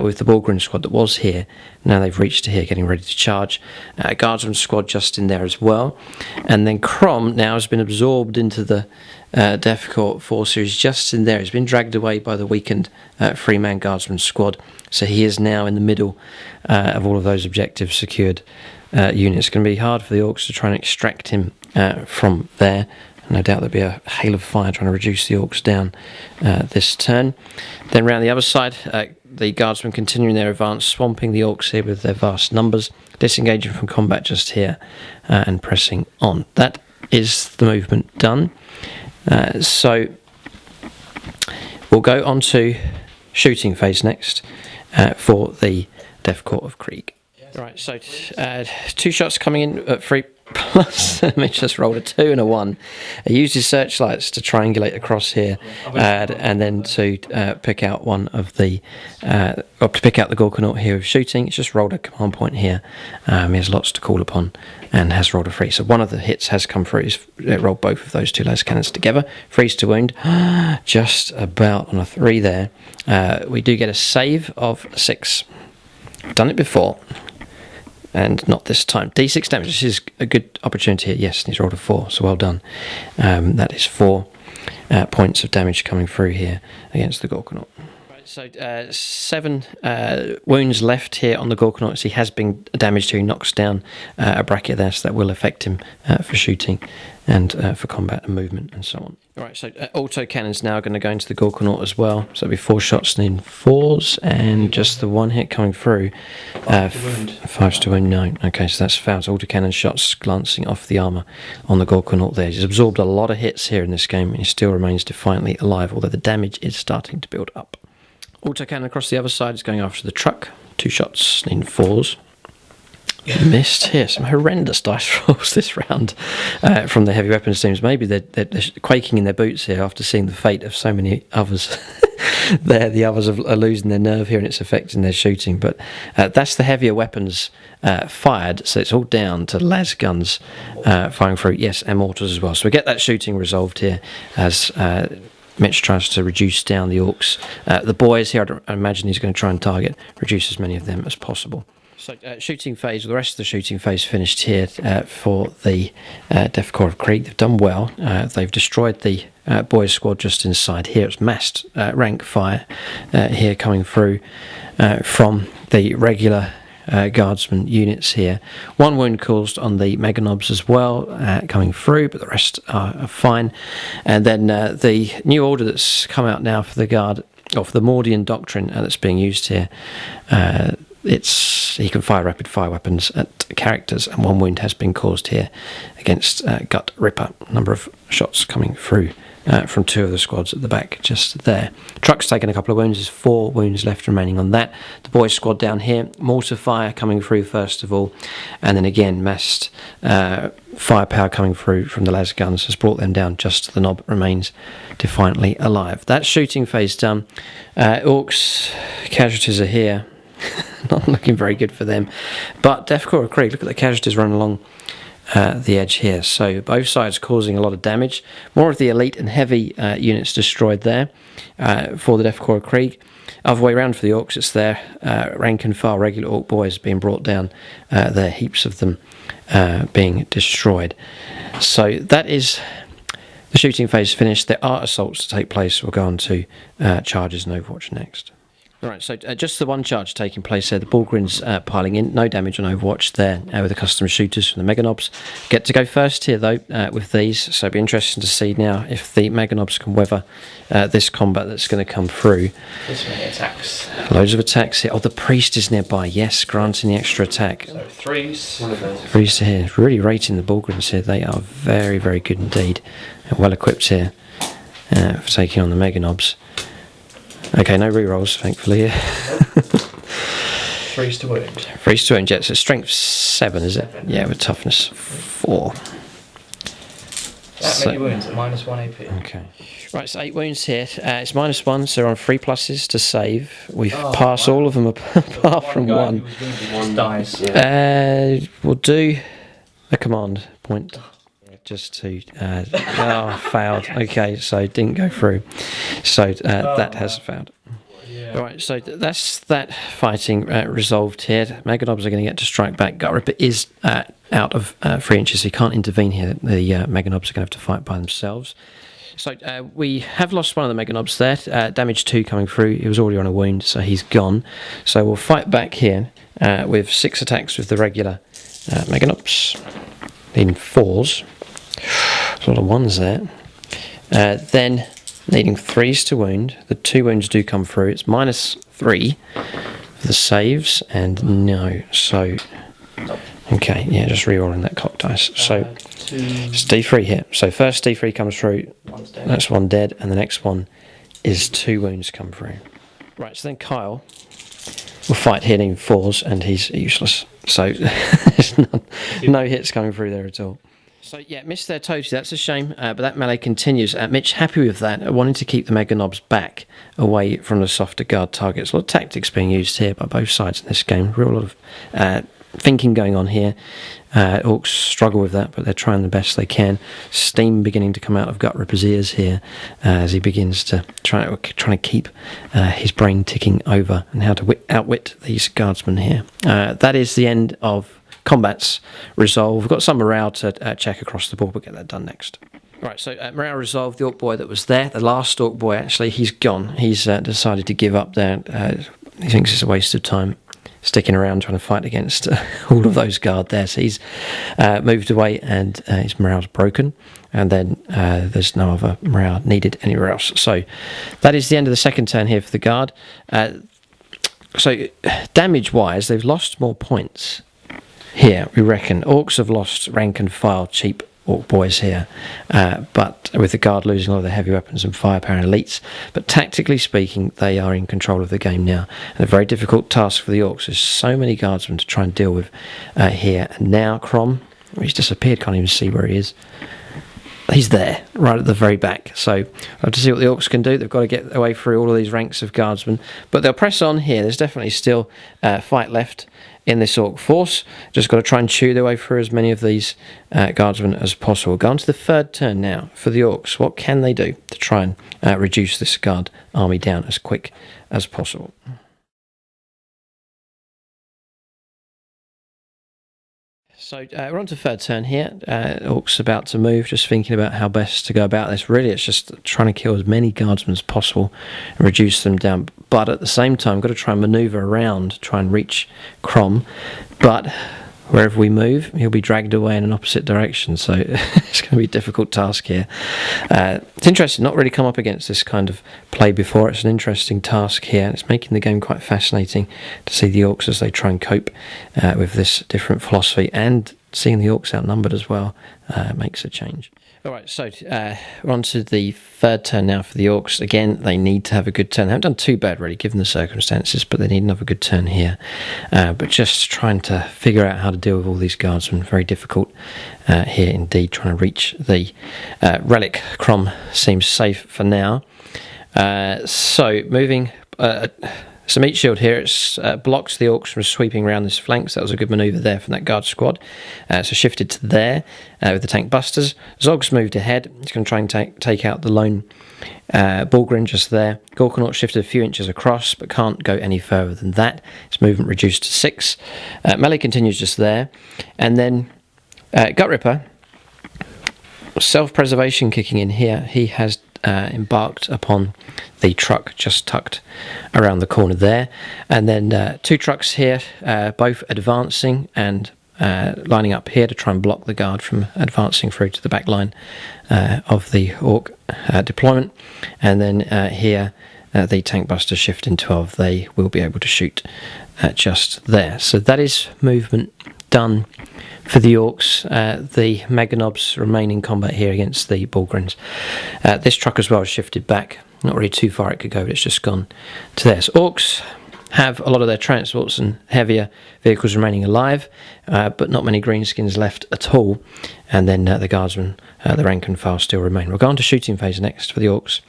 with the Bullgrin squad that was here. Now they've reached to here, getting ready to charge. Guardsman squad just in there as well. And then Krom now has been absorbed into the Death Korps 4 series just in there. He's been dragged away by the weakened 3-man Guardsman squad. So he is now in the middle of all of those objectives secured units. It's going to be hard for the Orks to try and extract him from there. No doubt there'll be a hail of fire trying to reduce the Orks down this turn. Then round the other side, the Guardsmen continuing their advance, swamping the Orks here with their vast numbers, disengaging from combat just here and pressing on. That is the movement done. So we'll go on to shooting phase next for the Death Korps of Krieg. Right, so 2 shots coming in at 3 plus. Mitch just rolled a 2 and a 1. He used his searchlights to triangulate across here, and then to pick out one of the, or to pick out the Gorkanaut here of shooting. He's just rolled a command point here. He has lots to call upon and has rolled a 3. So one of the hits has come through. He's rolled both of those 2 las cannons together. Freeze to wound, just about on a 3 there. We do get a save of 6. I've done it before, and not this time. D6 damage. This is a good opportunity here. Yes, he's rolled a 4, so well done. That is 4 points of damage coming through here against the Gorkanaut. Right, so 7 wounds left here on the Gorkanaut. So he has been damaged here. He knocks down a bracket there, so that will affect him for shooting and for combat and movement and so on. Right, so auto cannons now going to go into the Gorkanaut as well. So it'll be 4 shots and in 4s, and just the 1 hit coming through. 5 to wound, no. Okay, so that's foul. Auto cannon shots glancing off the armour on the Gorkanaut there. He's absorbed a lot of hits here in this game, and he still remains defiantly alive, although the damage is starting to build up. Auto cannon across the other side is going after the truck. 2 shots in 4s. Missed here. Some horrendous dice rolls this round from the heavy weapons teams. Maybe they're quaking in their boots here after seeing the fate of so many others. The others are losing their nerve here, and it's affecting their shooting. But that's the heavier weapons fired, so it's all down to las guns firing through. Yes, and mortars as well. So we get that shooting resolved here as Mitch tries to reduce down the Orks. The boys here, I imagine he's going to try and target, reduce as many of them as possible. So shooting phase, the rest of the shooting phase finished here for the Death Korps of Krieg. They've done well. They've destroyed the boys squad just inside here. It's massed rank fire here coming through from the regular guardsman units here. 1 wound caused on the meganobs as well coming through, but the rest are fine. And then the new order that's come out now for the guard, or for the Mordian doctrine that's being used here, he can fire rapid fire weapons at characters, and 1 wound has been caused here against Gutrippa. Number of shots coming through from 2 of the squads at the back just there. Truck's taken a couple of wounds. There's 4 wounds left remaining on that. The boys squad down here, mortar fire coming through first of all, and then again massed firepower coming through from the las guns has brought them down. Just the knob remains defiantly alive. That shooting phase done. Orks casualties are here. Not looking very good for them. But Death Korps of Krieg, look at the casualties running along the edge here. So both sides causing a lot of damage. More of the elite and heavy units destroyed there for the Death Korps of Krieg. Other way around for the Orcs, it's their rank and file regular Orc boys being brought down, there heaps of them being destroyed. So that is the shooting phase finished. There are assaults to take place. We'll go on to charges and Overwatch next. Right, so just the one charge taking place there. The Bullgryns piling in. No damage on Overwatch there with the custom shooters from the Meganobs. Get to go first here, though, with these. So it'll be interesting to see now if the Meganobs can weather this combat that's going to come through. This many attacks. Loads of attacks here. Oh, the Priest is nearby. Yes, granting the extra attack. So threes. One of those. Threes here. Really rating the Bullgryns here. They are very, very good indeed. And well equipped here for taking on the Meganobs. Okay, no rerolls, thankfully. Threes to wound. Threes to wound, yeah. So strength 7, is it? Yeah, with toughness 4. That many wounds at -1 AP. Okay. Right, so 8 wounds here. It's -1, so they're on 3 pluses to save. We've passed all of them apart from one. Just dies. We'll do a command point. Just to failed. Okay, so didn't go through. So that has failed. Yeah. All right, so that's that fighting resolved here. Meganobs are going to get to strike back. Gutrippa is out of 3 inches, so he can't intervene here. The Meganobs are going to have to fight by themselves. So we have lost one of the Meganobs there. Damage 2 coming through. He was already on a wound, so he's gone. So we'll fight back here with 6 attacks with the regular Meganobs. Needing 4s. There's a lot of 1s there. Then needing 3s to wound. The 2 wounds do come through. It's -3 for the saves, and no. So, okay, yeah, just re-rolling that cock dice. So, it's D3 here. So first D3 comes through. That's 1 dead, and the next one is 2 wounds come through. Right, so then Kyle will fight here needing 4s, and he's useless. So there's no hits coming through there at all. So yeah, missed there totally. That's a shame, but that melee continues. Mitch happy with that, wanting to keep the Meganobs back away from the softer guard targets. A lot of tactics being used here by both sides in this game. Real lot of thinking going on here. Orcs struggle with that, but they're trying the best they can. Steam beginning to come out of Gutrippa's ears here as he begins to try to keep his brain ticking over and how to outwit these guardsmen here. That is the end of combats resolve. We've got some morale to check across the board. We'll get that done next. Right, so morale resolved. The Orc boy that was there, the last Orc boy actually, he's gone. He's decided to give up there. He thinks it's a waste of time sticking around trying to fight against all of those guard there. So he's moved away and his morale's broken. And then there's no other morale needed anywhere else. So that is the end of the second turn here for the guard. So damage-wise, they've lost more points. Here, we reckon Orcs have lost rank and file cheap Orc boys here, but with the guard losing all of their heavy weapons and firepower and elites. But tactically speaking, they are in control of the game now. And a very difficult task for the Orcs. There's so many guardsmen to try and deal with here. And now Krom, he's disappeared, can't even see where he is. He's there, right at the very back. So we'll have to see what the Orcs can do. They've got to get their way through all of these ranks of guardsmen. But they'll press on here. There's definitely still fight left in this Orc force. Just got to try and chew their way through as many of these guardsmen as possible. Go on to the third turn now for the Orcs. What can they do to try and reduce this guard army down as quick as possible? So we're on to third turn here. Orcs about to move, just thinking about how best to go about this. Really, it's just trying to kill as many guardsmen as possible and reduce them down. But at the same time, got to try and manoeuvre around, try and reach Krom. But wherever we move, he'll be dragged away in an opposite direction. So it's going to be a difficult task here. It's interesting, not really come up against this kind of play before. It's an interesting task here. It's making the game quite fascinating to see the Orcs as they try and cope with this different philosophy, and seeing the Orcs outnumbered as well makes a change. All right, so we're on to the third turn now for the Orcs. Again, they need to have a good turn. They haven't done too bad, really, given the circumstances, but they need another good turn here. But just trying to figure out how to deal with all these guardsmen. Very difficult here indeed, trying to reach the relic. Krom seems safe for now. So moving some meat shield here. It's blocked the Orks from sweeping around this flank, so that was a good manoeuvre there from that guard squad. So shifted to there with the tank busters. Zog's moved ahead. He's going to try and take out the lone Bullgrin just there. Gorkanaut shifted a few inches across, but can't go any further than that. His movement reduced to 6. Melee continues just there. And then Gutrippa, self-preservation kicking in here. He has embarked upon the truck just tucked around the corner there, and then 2 trucks here, both advancing and lining up here to try and block the guard from advancing through to the back line of the Ork deployment. And then here the tank busters shift in 12. They will be able to shoot just there. So that is movement done for the Orks. The Meganobs remain in combat here against the Bullgrins. This truck as well has shifted back. Not really too far it could go, but it's just gone to there. So Orks have a lot of their transports and heavier vehicles remaining alive, but not many greenskins left at all. And then the guardsmen, the rank and file, still remain. We'll go on to shooting phase next for the Orks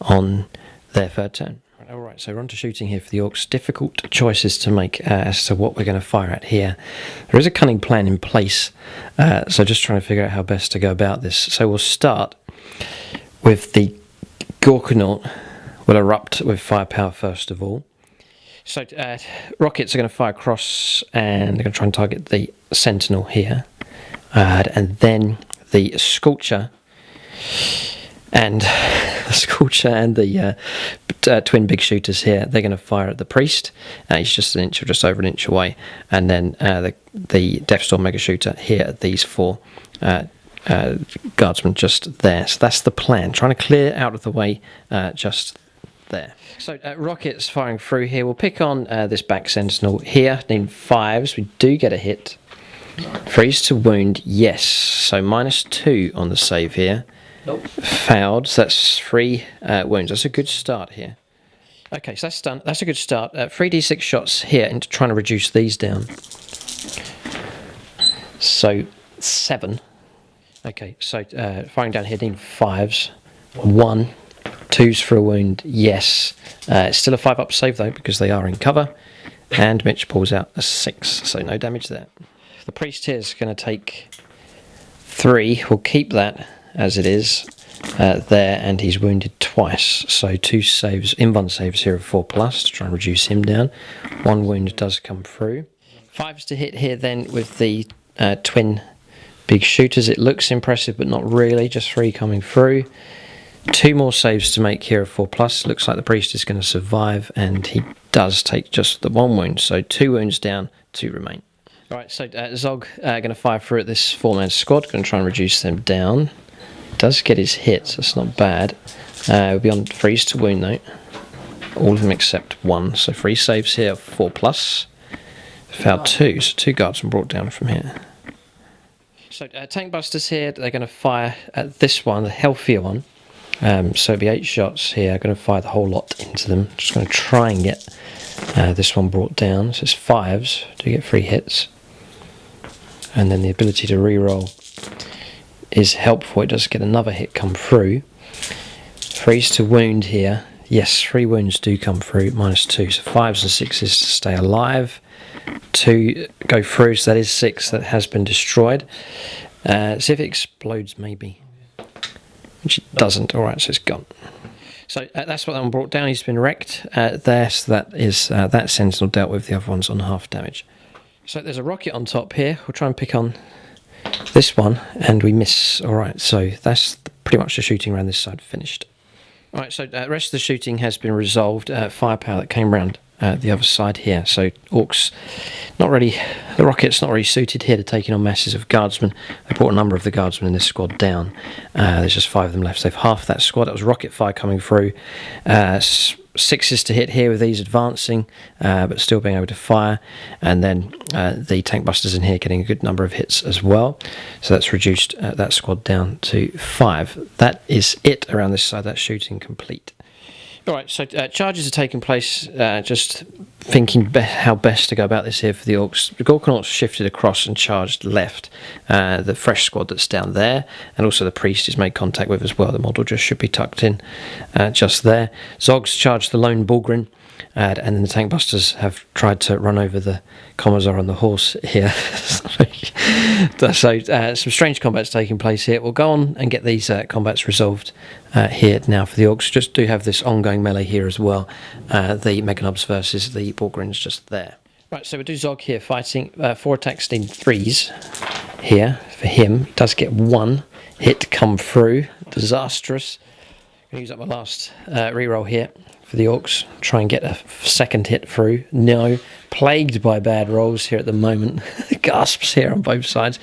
on their 3rd turn. Alright, so we're on to shooting here for the Orks. Difficult choices to make as to what we're going to fire at here. There is a cunning plan in place, so just trying to figure out how best to go about this. So we'll start with the Gorkanaut will erupt with firepower first of all. So rockets are going to fire across, and they're going to try and target the Sentinel here. And then the Scorcher and the twin big shooters here, they're going to fire at the Priest. He's just an inch or just over an inch away. And then the Deathstorm mega shooter here at these 4 guardsmen just there. So that's the plan, trying to clear out of the way just there. So rockets firing through here. We'll pick on this back Sentinel here, named 5s. We do get a hit. Freeze to wound, yes. So -2 on the save here. Nope. Failed, so that's 3 wounds. That's a good start here. Okay, so that's done. That's a good start. 3d6 shots here into trying to reduce these down. So 7. Okay, so firing down here, needing 5s. 1. 2s for a wound, yes. It's still a 5-up save though, because they are in cover. And Mitch pulls out a 6, so no damage there. The Priest here is going to take 3. We'll keep that as it is there, and he's wounded twice. So 2 saves, invuln saves here of 4+ to try and reduce him down. 1 wound does come through. 5s to hit here then with the twin big shooters. It looks impressive, but not really. Just 3 coming through. 2 more saves to make here of 4+. Looks like the Priest is going to survive, and he does take just the 1 wound. So 2 wounds down, 2 remain. Alright, so Zog going to fire through at this 4-man squad. Going to try and reduce them down. Does get his hits, that's not bad. We'll be on freeze to wound though. All of them except 1. So 3 saves here, 4+. Failed 2, so 2 guardsmen brought down from here. So tank busters here, they're going to fire at this one, the healthier one. So it'll be 8 shots here. Going to fire the whole lot into them. Just going to try and get this one brought down. So it's 5s to get 3 hits. And then the ability to reroll is helpful. It does get another hit come through. Freeze to wound here. Yes, 3 wounds do come through, -2. So 5s and 6s to stay alive. 2 go through, so that is 6 that has been destroyed. See if it explodes maybe. Which it doesn't. Alright, so it's gone. So that's what that one brought down. He's been wrecked there. So that is that Sentinel dealt with. The other one's on half damage. So there's a rocket on top here. We'll try and pick on this one, and we miss. Alright, so that's pretty much the shooting around this side finished. Alright, so the rest of the shooting has been resolved. Firepower that came round the other side here. So Orks, not really, the rocket's not really suited here to taking on masses of guardsmen. They brought a number of the guardsmen in this squad down. There's just 5 of them left. So they've half that squad. That was rocket fire coming through. 6s to hit here with these advancing, but still being able to fire. And then the tank busters in here getting a good number of hits as well. So that's reduced that squad down to 5. That is it around this side. That's shooting complete. Alright, so charges are taking place, just thinking how best to go about this here for the Orks. The Gorkanauts shifted across and charged left, the fresh squad that's down there, and also the Priest is made contact with as well. The model just should be tucked in just there. Zogs charged the lone Bullgrin, and then the tank busters have tried to run over the Commissar on the horse here. So some strange combats taking place here. We'll go on and get these combats resolved here now for the Orks. Just do have this ongoing melee here as well. The Meganobs versus the Borgrins just there. Right, so we do Zog here fighting 4 attacks in 3s here for him. He does get 1 hit come through. Disastrous. I'm going to use up my last reroll here for the Orks. Try and get a 2nd hit through. No. Plagued by bad rolls here at the moment. Gasps here on both sides.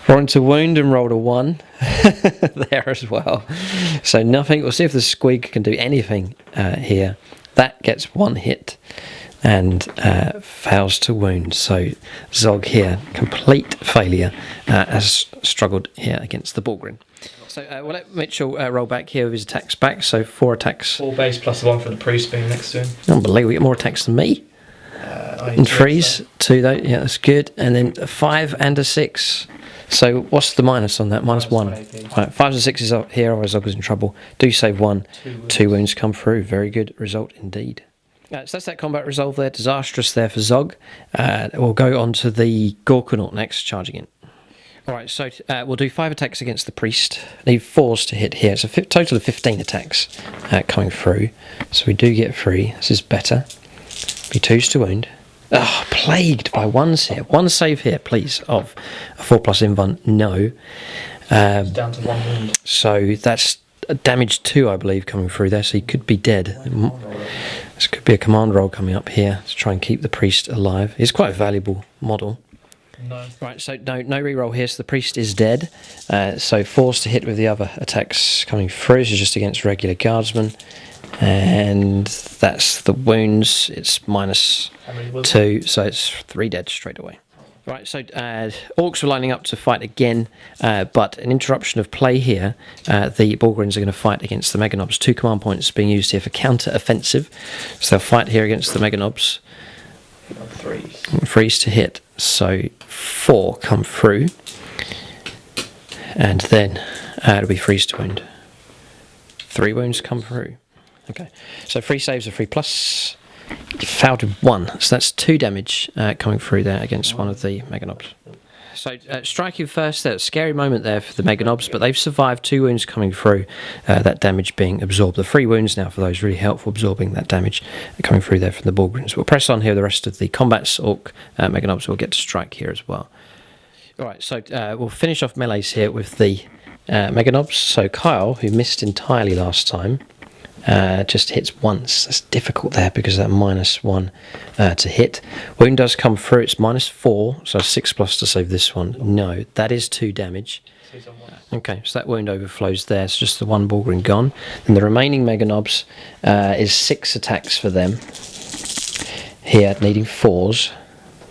Rolled into wound and rolled a 1 there as well. So nothing. We'll see if the Squig can do anything here. That gets 1 hit and fails to wound. So Zog here, complete failure, has struggled here against the Borgrin. So we'll let Mitchell roll back here with his attacks back. So 4 attacks. 4 base plus the 1 for the priest being next to him. Unbelievable, we get more attacks than me. In 3s, 2 though, yeah, that's good. And then a 5 and a 6. So what's the minus on that? -1. Right, 5s and 6s up here, or Zog is in trouble. Do save 1. 2 wounds come through. Very good result indeed. So that's that combat resolve there. Disastrous there for Zog. We'll go on to the Gorkanaut next, charging in. Alright, so we'll do 5 attacks against the priest. Need 4s to hit here. So total of 15 attacks coming through. So we do get 3. This is better. Be 2s to wound. Oh, plagued by 1s here. 1 save here, please, of a 4+ invuln. No. Down to 1 wound. So that's damage 2, I believe, coming through there. So he could be dead. This could be a command roll coming up here to try and keep the priest alive. He's quite a valuable model. No. Right, so no reroll here, so the priest is dead. So 4s to hit with the other attacks coming through. This is just against regular guardsmen. And that's the wounds. It's -2, so it's 3 dead straight away. Right, so Orks were lining up to fight again, but an interruption of play here. The Borgrins are going to fight against the Meganobs. 2 command points being used here for counter-offensive. So they'll fight here against the Meganobs. 3s to hit, so 4 come through. And then it'll be 3s to wound. 3 wounds come through. Okay, so 3 saves are 3+. You failed with 1, so that's 2 damage coming through there against one of the Meganobs. So striking first, there's a scary moment there for the Meganobs, but they've survived 2 wounds coming through, that damage being absorbed. The 3 wounds now for those, really helpful absorbing that damage coming through there from the Borgrins. We'll press on here the rest of the combats. Orc Meganobs will get to strike here as well. Alright, so we'll finish off melees here with the Meganobs. So Kyle, who missed entirely last time, just hits once. That's difficult there because of that -1 to hit. Wound does come through. It's -4, so 6+ to save this one. No, that is 2 damage. Okay, so that wound overflows there. It's just the 1 Borgrin gone. And the remaining Meganobs is 6 attacks for them. Here, needing 4s.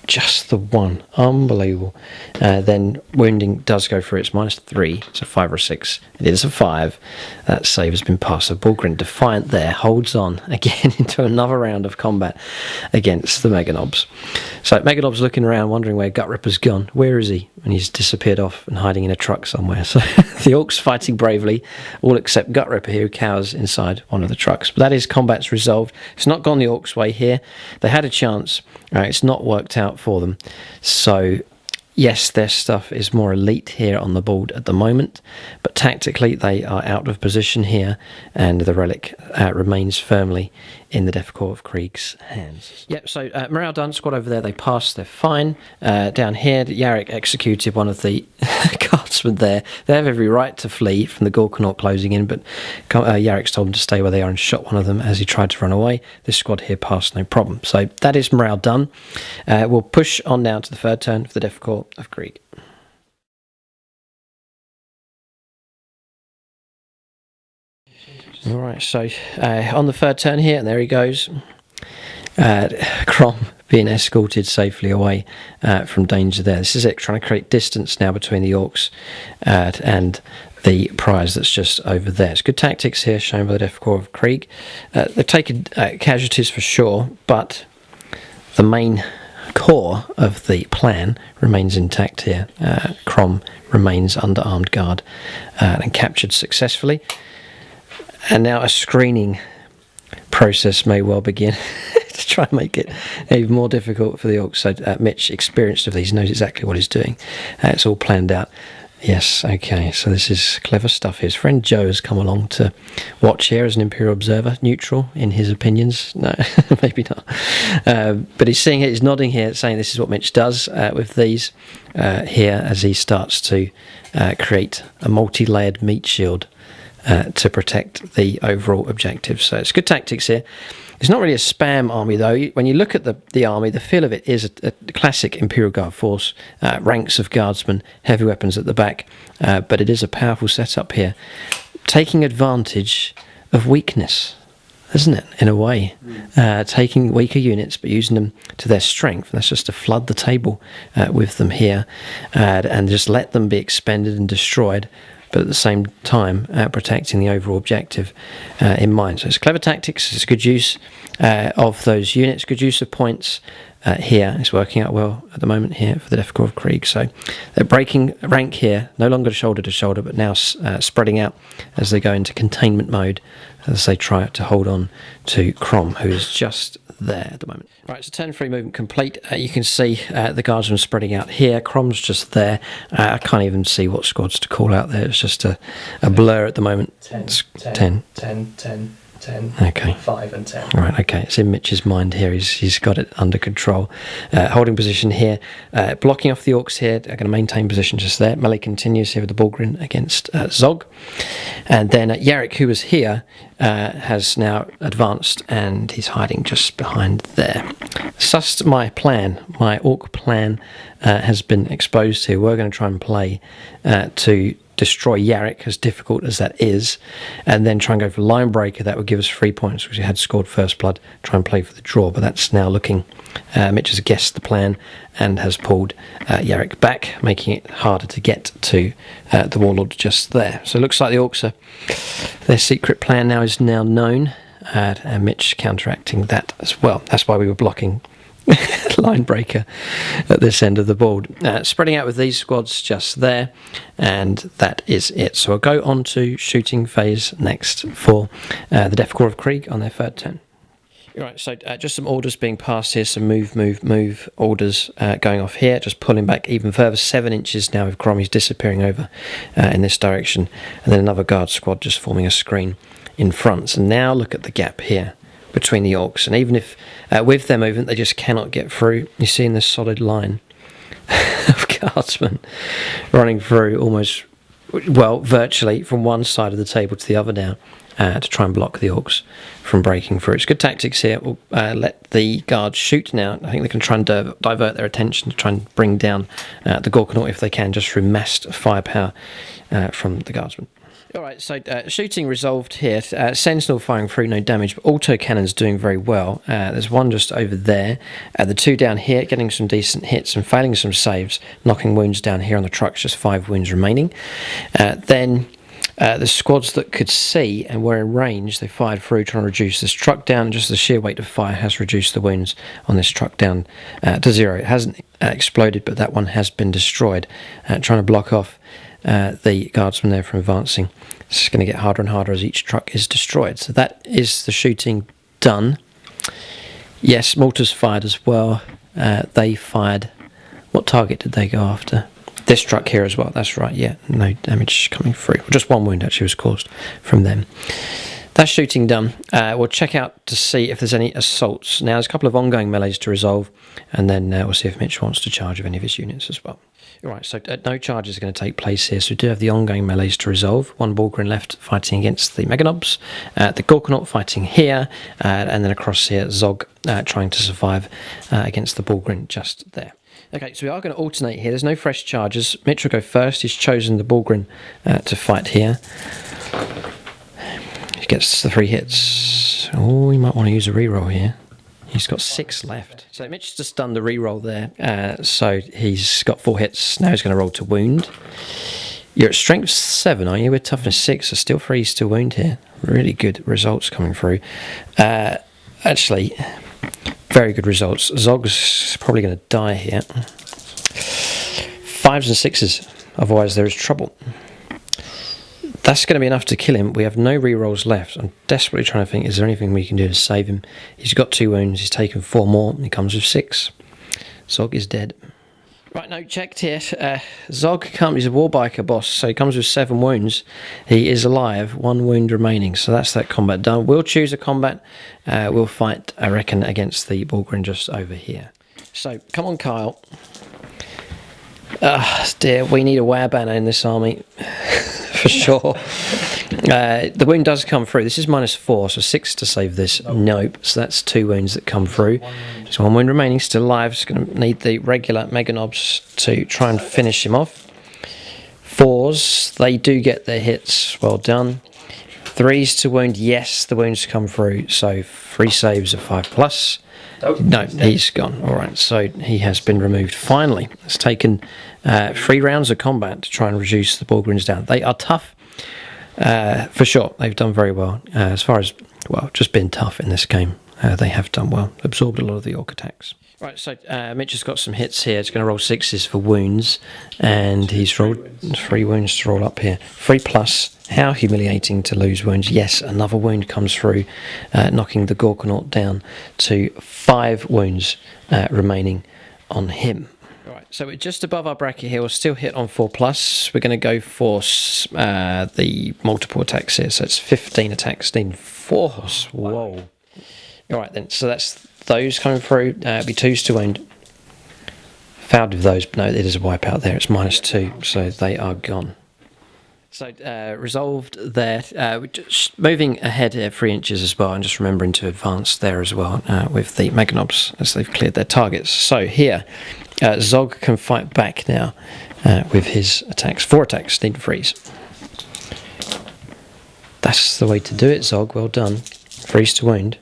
Just the 1. Unbelievable. Then wounding does go through. It's -3, so 5 or 6. It is a 5. That save has been passed. So Borgrin, defiant there, holds on again into another round of combat against the Meganobs. So Meganob's looking around, wondering where Gutrippa's gone. Where is he? And he's disappeared off and hiding in a truck somewhere. So the Orcs fighting bravely, all except Gutrippa here, who cowers inside one of the trucks. But that is combat's resolved. It's not gone the Orcs' way here. They had a chance. It's not worked out for them. So yes, their stuff is more elite here on the board at the moment, but tactically they are out of position here, and the relic remains firmly in the Death Krops of Krieg's hands. Yep, so morale done, squad over there, they passed, they're fine. Down here, Yarrick executed one of the guardsmen there. They have every right to flee from the Gorkanaut closing in, but Yarrick's told them to stay where they are and shot one of them as he tried to run away. This squad here passed no problem. So that is morale done. We'll push on now to the 3rd turn for the Death Krops of Krieg. Alright, so on the 3rd turn here, and there he goes. Krom being escorted safely away from danger there. This is it, trying to create distance now between the Orcs and the prize that's just over there. It's good tactics here shown by the Death Krops of Krieg. They've taken casualties for sure, but the main core of the plan remains intact here. Krom remains under armed guard and captured successfully. And now a screening process may well begin to try and make it even more difficult for the Orcs. So Mitch, experienced of these, knows exactly what he's doing. It's all planned out. Yes, okay, so this is clever stuff. His friend Joe has come along to watch here as an Imperial observer, neutral in his opinions. No, maybe not. But he's seeing it, he's nodding here, saying this is what Mitch does with these here as he starts to create a multi-layered meat shield to protect the overall objective. So it's good tactics here. It's not really a spam army, though. When you look at the army, the feel of it is a classic Imperial Guard force, ranks of guardsmen, heavy weapons at the back, but it is a powerful setup here, taking advantage of weakness, isn't it, in a way? Taking weaker units, but using them to their strength. That's just to flood the table with them here, and just let them be expended and destroyed, but at the same time protecting the overall objective in mind. So it's clever tactics, it's good use of those units, good use of points here. It's working out well at the moment here for the Death Krops of Krieg. So they're breaking rank here, no longer shoulder to shoulder, but now spreading out as they go into containment mode, as they try to hold on to Krom, who is just there at the moment. Right, so turn 3 movement complete. You can see the guardsmen spreading out here. Krom's just there. I can't even see what squads to call out there. It's just a blur at the moment. 10. Okay. 5 and 10. Right, okay. It's in Mitch's mind here. He's got it under control. Holding position here. Blocking off the Orcs here. They're going to maintain position just there. Melee continues here with the Bullgrin against Zog. And then Yarrick, who was here, has now advanced and he's hiding just behind there. Sussed my plan. My Orc plan has been exposed here. We're going to try and play to destroy Yarrick, as difficult as that is, and then try and go for Line Breaker. That would give us 3 points because we had scored first blood. Try and play for the draw, but that's now looking. Mitch has guessed the plan and has pulled Yarrick back, making it harder to get to the Warlord just there. So it looks like the Orcs their secret plan now is now known, and Mitch counteracting that as well. That's why we were blocking Line Breaker at this end of the board. Spreading out with these squads just there, and that is it. So I'll go on to shooting phase next for the Death Krops of Krieg on their third turn. Right, so just some orders being passed here, some move orders going off here, just pulling back even further, 7 inches now with Krom. He's disappearing over in this direction, and then another guard squad just forming a screen in front. So now look at the gap here between the Orcs, and even if with their movement they just cannot get through, you see in this solid line of guardsmen running through almost, well, virtually from one side of the table to the other now to try and block the Orcs from breaking through. It's good tactics here. We'll let the guards shoot now. I think they can try and divert their attention to try and bring down the Gorkanaut if they can, just through massed firepower from the guardsmen. Alright, so shooting resolved here. Sentinel firing through, no damage, but autocannon's doing very well. There's one just over there. The 2 down here, getting some decent hits and failing some saves, knocking wounds down here on the trucks, just 5 wounds remaining. Then the squads that could see and were in range, they fired through trying to reduce this truck down. Just the sheer weight of fire has reduced the wounds on this truck down to 0. It hasn't exploded, but that one has been destroyed. Trying to block off the guardsmen there from advancing. It's going to get harder and harder as each truck is destroyed. So that is the shooting done. Yes, mortars fired as well. They fired. What target did they go after? This truck here as well. That's right. Yeah, no damage coming through. Just 1 wound actually was caused from them. That's shooting done. We'll check out to see if there's any assaults. Now, there's a couple of ongoing melees to resolve, and then we'll see if Mitch wants to charge of any of his units as well. Right, so no charges are going to take place here, so we do have the ongoing melees to resolve. 1 Bullgrin left fighting against the Meganobs, the Gorkanaut fighting here, and then across here, Zog trying to survive against the Bullgrin just there. Okay, so we are going to alternate here. There's no fresh charges. Mitch will go first. He's chosen the Bullgrin to fight here. He gets the 3 hits. Oh, he might want to use a reroll here. He's got 6 left. So Mitch's just done the reroll there. So he's got 4 hits. Now he's going to roll to wound. You're at strength 7, are you? With toughness 6, so still 3 to wound here. Really good results coming through. Actually, very good results. Zog's probably going to die here. 5s and 6s, otherwise there is trouble. that's going to be enough to kill him. We have no rerolls left. I'm desperately trying to think, is there anything we can do to save him? He's got 2 wounds, he's taken 4 more, and he comes with 6. Zog is dead. Right, no, checked here. Zog he's a warbiker boss, so he comes with 7 wounds. He is alive, 1 wound remaining, so that's that combat done. We'll choose a combat. We'll fight, I reckon, against the Borgren just over here. So, come on, Kyle. Dear, we need a wear banner in this army. For sure. The wound does come through. This is -4, so 6 to save this. Nope. So that's 2 wounds that come through. So 1 wound remaining, still alive. Just going to need the regular Mega Knobs to try and finish him off. 4s, they do get their hits. Well done. 3s to wound. Yes, the wounds come through. So 3 saves of 5+. No, he's gone. Alright, so he has been removed. Finally, it's taken 3 rounds of combat to try and reduce the Borgrins down. They are tough, for sure. They've done very well. As far as, well, just been tough in this game. They have done well. Absorbed a lot of the Orc attacks. Right, so Mitch has got some hits here. He's going to roll 6s for wounds, and he's rolled 3 wounds to roll up here. 3+. How humiliating to lose wounds. Yes, another wound comes through, knocking the Gorkanaut down to 5 wounds remaining on him. Right, so we're just above our bracket here. We'll still hit on 4+. We're going to go for the multiple attacks here. So it's 15 attacks in force. Whoa. All right then, so that's those coming through. Be 2s to wound. Fouled with those, but no, it is a wipeout there. It's -2, so they are gone. So resolved there. Just moving ahead here 3 inches as well, and just remembering to advance there as well with the Mega Knobs as they've cleared their targets. So here, Zog can fight back now with his attacks. 4 attacks, need to freeze. That's the way to do it, Zog. Well done. Freeze to wound.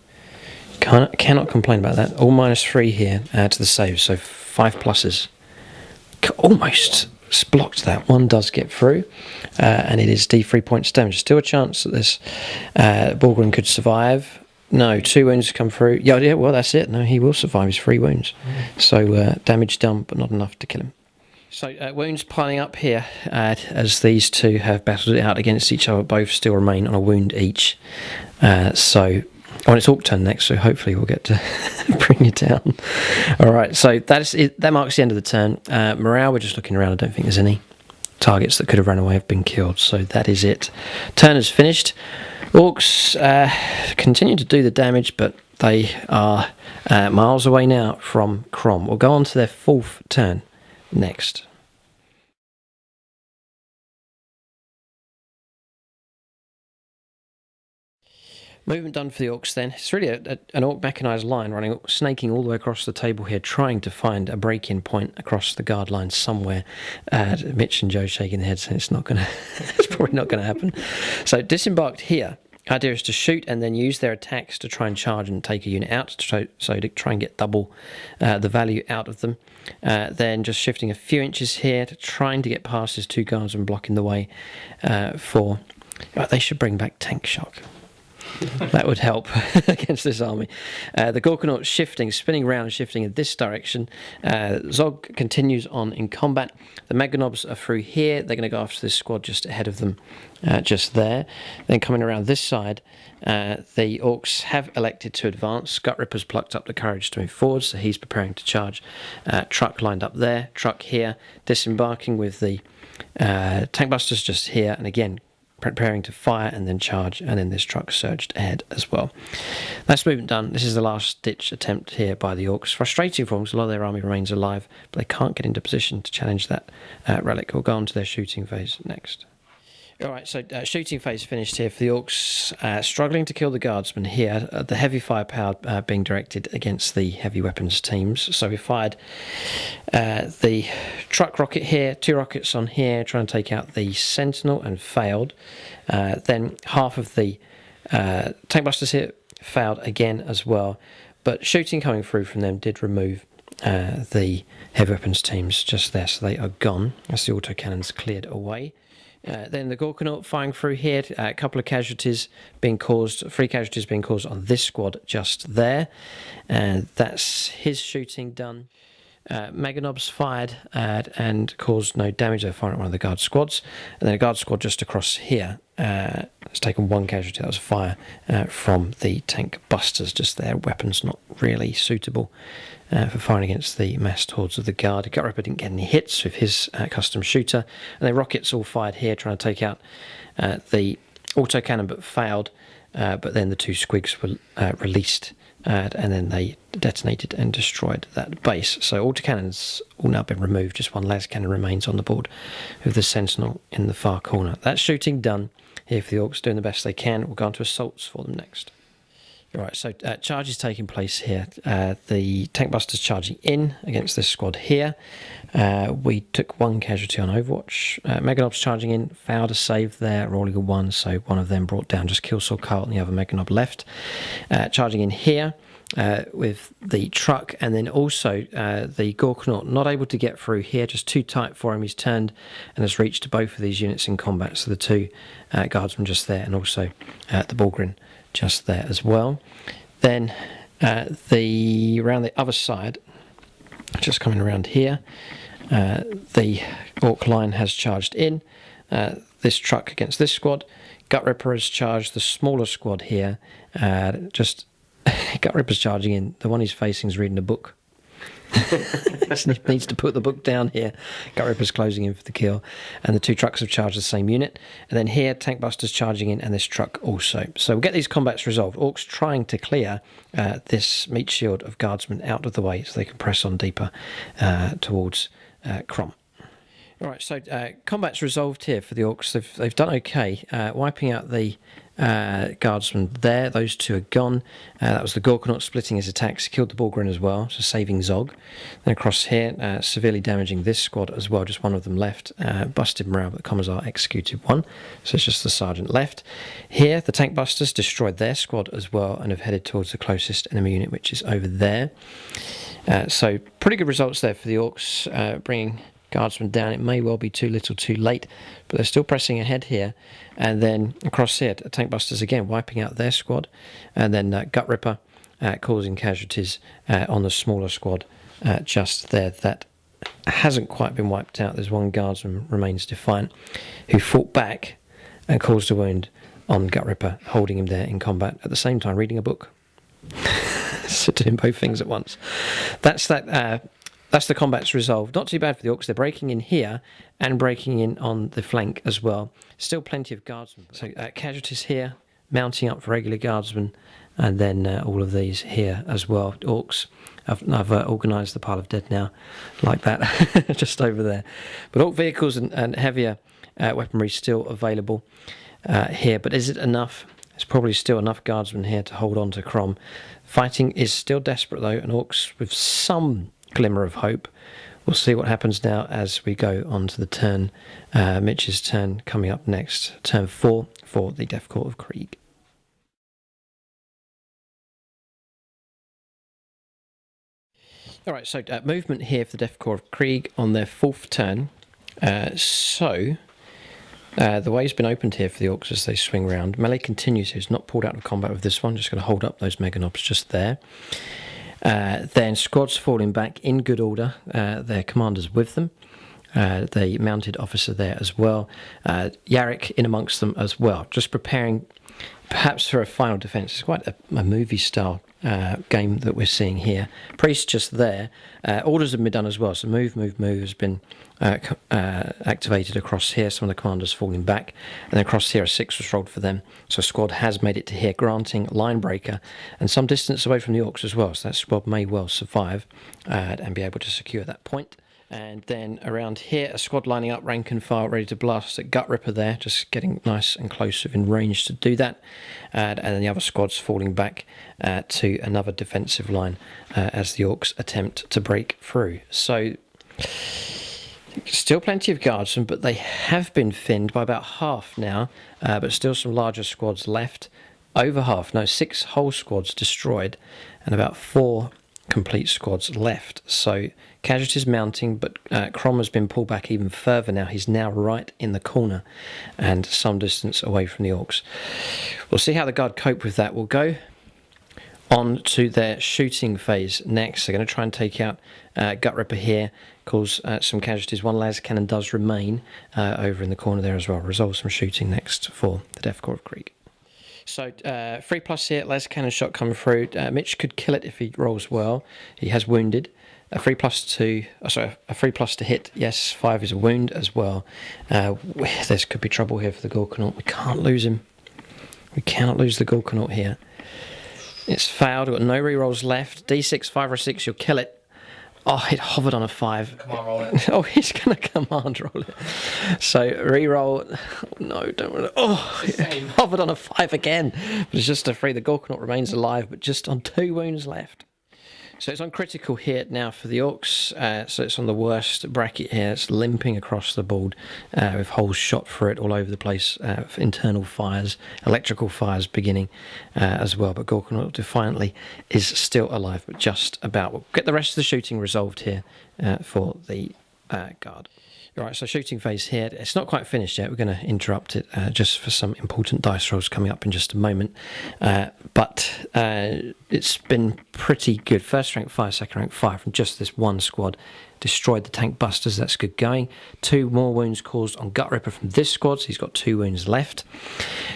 Cannot complain about that. All -3 here to the save, so 5+. Almost blocked that. 1 does get through, and it is D3 points damage. Still a chance that this Borgren could survive. No, 2 wounds come through. Yeah, well, that's it. No, he will survive his 3 wounds. So damage done, but not enough to kill him. So wounds piling up here as these two have battled it out against each other. Both still remain on a wound each. So it's Orc turn next, so hopefully we'll get to bring it down. All right, so that marks the end of the turn. Morale, we're just looking around. I don't think there's any targets that could have run away have been killed, so that is it. Turn is finished. Orcs continue to do the damage, but they are miles away now from Krom. We'll go on to their 4th turn next. Movement done for the Orcs then. It's really an Orc mechanised line snaking all the way across the table here, trying to find a break-in point across the guard line somewhere. Mitch and Joe shaking their heads saying it's probably not going to happen. So disembarked here. Idea is to shoot and then use their attacks to try and charge and take a unit out, so to try and get double the value out of them. Then just shifting a few inches here to trying to get past his 2 guards and blocking the way for... they should bring back tank shock. That would help against this army. The Gorkanaut spinning around and shifting in this direction. Zog continues on in combat. The Meganobs are through here. They're going to go after this squad just ahead of them, just there. Then coming around this side, the Orcs have elected to advance. Gutrippa's plucked up the courage to move forward, so he's preparing to charge. Truck lined up there. Truck here, disembarking with the tank busters just here, and again preparing to fire and then charge, and then this truck surged ahead as well. That's movement done. This is the last ditch attempt here by the Orcs. Frustrating for them because a lot of their army remains alive, but they can't get into position to challenge that relic. We'll go on to their shooting phase next. Alright, so shooting phase finished here for the Orcs, struggling to kill the guardsmen here, the heavy firepower being directed against the heavy weapons teams. So we fired the truck rocket here, 2 rockets on here, trying to take out the sentinel and failed. Then half of the tank busters here failed again as well, but shooting coming through from them did remove the heavy weapons teams just there, so they are gone as the autocannons cleared away. Then the Gorkanaut firing through here, a couple of casualties being caused, 3 casualties being caused on this squad just there, and that's his shooting done. Meganobs fired and caused no damage. They're firing at one of the guard squads. And then a guard squad just across here has taken one casualty. That was a fire from the tank busters just there. Weapons not really suitable for firing against the massed hordes of the guard. Gutrippa didn't get any hits with his custom shooter. And then rockets all fired here trying to take out the autocannon but failed. But then the two squigs were released. And then they detonated and destroyed that base. So autocannons all now been removed. Just one las cannon remains on the board with the sentinel in the far corner. That's shooting done here for the Orks, doing the best they can. We'll go on to assaults for them next. Right, so charges taking place here. The tank busters charging in against this squad here. We took one casualty on Overwatch. Meganobs charging in, failed a save there, rolling a 1, so one of them brought down just Killsaw Carl and the other Meganob left. Charging in here with the truck, and then also the Gorkanaut not able to get through here, just too tight for him. He's turned and has reached both of these units in combat, so the two guardsmen just there, and also the Bulgrin just there as well. Then around the other side, just coming around here, the Ork line has charged in. This truck against this squad. Gutrippa has charged the smaller squad here. Gutrippa's charging in. The one he's facing is reading a book. He needs to put the book down here. Gutrippa's closing in for the kill, and the two trucks have charged the same unit. And then here, tank busters charging in, and this truck also. So we'll get these combats resolved. Orks trying to clear this meat shield of guardsmen out of the way so they can press on deeper towards Krom. All right, so combat's resolved here for the Orks. They've done okay, wiping out the guardsmen there. Those two are gone. That was the Gorkanaut splitting his attacks. He killed the Bulgrin as well, so saving Zog. Then across here, severely damaging this squad as well. Just one of them left. Busted morale, but the Commissar executed one. So it's just the sergeant left. Here, the tank busters destroyed their squad as well and have headed towards the closest enemy unit, which is over there. So pretty good results there for the Orks, bringing guardsmen down. It may well be too little too late, but they're still pressing ahead here. And then across here, tank busters again wiping out their squad, and then Gutrippa causing casualties on the smaller squad just there. That hasn't quite been wiped out. There's one guardsman remains defiant who fought back and caused a wound on Gutrippa, holding him there in combat at the same time reading a book. So doing both things at once. That's the combat's resolved. Not too bad for the Orks. They're breaking in here and breaking in on the flank as well. Still plenty of guardsmen. So casualties here, mounting up for regular guardsmen, and then all of these here as well. Orks, I've organised the pile of dead now, like that, just over there. But Ork vehicles and heavier weaponry still available here. But is it enough? There's probably still enough guardsmen here to hold on to Krom. Fighting is still desperate though, and Orks with some glimmer of hope. We'll see what happens now as we go on to the turn. Mitch's turn coming up next, turn 4 for the Death Krops of Krieg. Alright, so movement here for the Death Krops of Krieg on their 4th turn. The way's been opened here for the Orks as they swing round. Melee continues, who's not pulled out of combat with this one, just going to hold up those Meganobs just there. Then squads falling back in good order, their commanders with them, the mounted officer there as well, Yarrick in amongst them as well, just preparing perhaps for a final defence. It's quite a movie style game that we're seeing here. Priest just there. Orders have been done as well, so move has been activated across here. Some of the commanders falling back, and across here a 6 was rolled for them, so squad has made it to here, granting line breaker and some distance away from the Orks as well, so that squad may well survive and be able to secure that point. And then around here, a squad lining up, rank and file, ready to blast at Gutrippa there, just getting nice and close within range to do that. And then the other squad's falling back to another defensive line as the Orks attempt to break through. So still plenty of guardsmen, but they have been thinned by about half now, but still some larger squads left. Over half, no, 6 whole squads destroyed, and about 4 complete squads left. So casualties mounting, but Krom has been pulled back even further now. He's now right in the corner and some distance away from the Orks. We'll see how the guard cope with that. We'll go on to their shooting phase next. They're going to try and take out Gutrippa here, cause some casualties. One las cannon does remain over in the corner there as well. Resolve some shooting next for the Death Krops of Krieg. So 3+ here, las cannon shot coming through. Mitch could kill it if he rolls well. He has wounded. A 3+2, a 3+ to hit. Yes, 5 is a wound as well. This could be trouble here for the Gorkanaut. We can't lose him. We cannot lose the Gorkanaut here. It's failed. We've got no rerolls left. D6, 5 or 6, you'll kill it. Oh, it hovered on a 5. Command roll it. Oh, he's going to command roll it. So, reroll. Oh, no, don't roll it. Oh, it hovered on a 5 again. But it's just a 3. The Gorkanaut remains alive, but just on 2 wounds left. So it's on critical hit now for the Orks. So it's on the worst bracket here. It's limping across the board with holes shot through it all over the place. Internal fires, electrical fires beginning as well. But Gorkanaut defiantly is still alive, but just about. We'll get the rest of the shooting resolved here for the guard. Right, so shooting phase here. It's not quite finished yet. We're going to interrupt it just for some important dice rolls coming up in just a moment. But it's been pretty good. First rank fire, second rank fire from just this one squad. Destroyed the tank busters. That's good going. 2 more wounds caused on Gutrippa from this squad. So he's got 2 wounds left.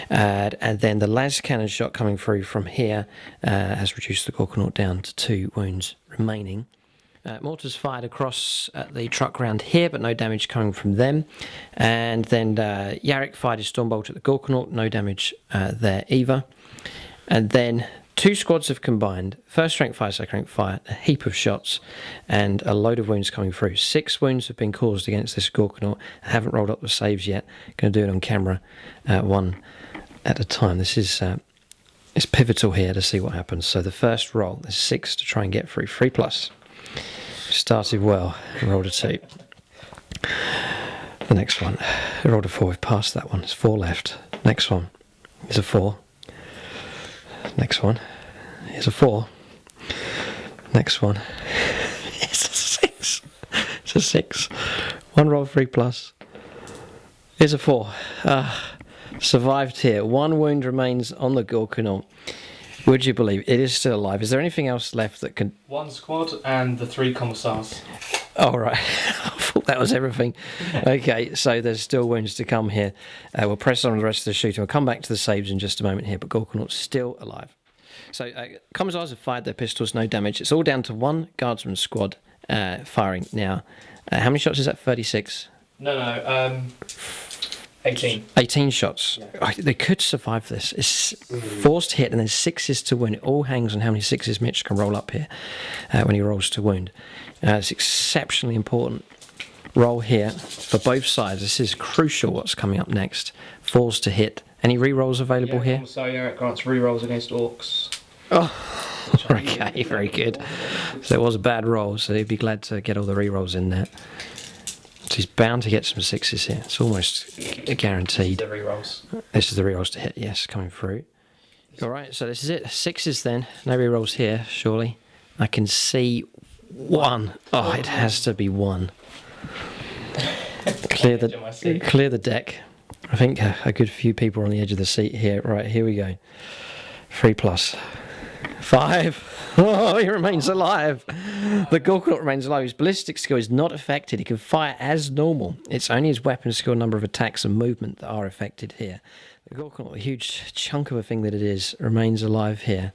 And then the las cannon shot coming through from here has reduced the Gorkanaut down to 2 wounds remaining. Mortars fired across the truck round here, but no damage coming from them. And then Yarrick fired his Stormbolt at the Gorkanaut, no damage there either. And then 2 squads have combined. First rank fire, second rank fire, a heap of shots, and a load of wounds coming through. 6 wounds have been caused against this Gorkanaut. I haven't rolled up the saves yet. Going to do it on camera, one at a time. This is it's pivotal here to see what happens. So the first roll is 6 to try and get through. 3+. Started well, rolled a 2. The next one, I rolled a 4, we've passed that one, it's 4 left. Next one is a 4. Next one is a 4. Next one is a 6. It's a 6. 1 roll, 3+. Is a 4. Survived here. 1 wound remains on the Gorkanaut. Would you believe it is still alive? Is there anything else left that can... 1 squad and the 3 commissars. Oh, right. I thought that was everything. Okay, so there's still wounds to come here. We'll press on the rest of the shooting. We'll come back to the saves in just a moment here, but Gorkanaut's still alive. So commissars have fired their pistols, no damage. It's all down to 1 guardsman squad firing now. How many shots is that? 36? No, 18. 18 shots. Yeah. Oh, they could survive this. It's forced hit and then 6s to wound. It all hangs on how many 6s Mitch can roll up here when he rolls to wound. It's exceptionally important. Roll here for both sides. This is crucial what's coming up next. 4s to hit. Any re-rolls available here? Commissar Yarrick grants re-rolls against Orks. Oh, okay, very good. So it was a bad roll, so he'd be glad to get all the re-rolls in there. So he's bound to get some 6s here. It's almost guaranteed. The re-rolls. This is the re-rolls to hit, yes, coming through. All right, so this is it. 6s then. No re-rolls here, surely. I can see 1. Oh, it has to be 1. Clear the deck. I think a good few people are on the edge of the seat here. Right, here we go. 3+. 5. Oh, he remains alive. The Gorkanaut remains alive. His ballistic skill is not affected. He can fire as normal. It's only his weapon skill, number of attacks and movement that are affected here. The Gorkanaut, a huge chunk of a thing that it is, remains alive here.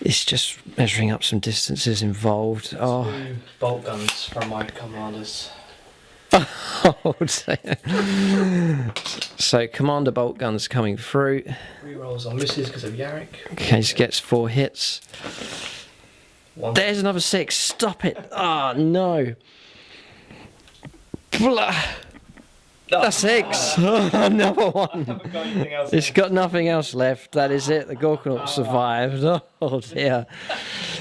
It's just measuring up some distances involved. 2 bolt guns from my commanders. Oh, so commander bolt guns coming through. Rerolls on misses because of Yarrick. Okay, he gets 4 hits. 1. There's another 6. Stop it. Ah, oh, no. A 6. Another 1. It's got nothing else left. That is it. The Gorkanaut survived. Oh dear.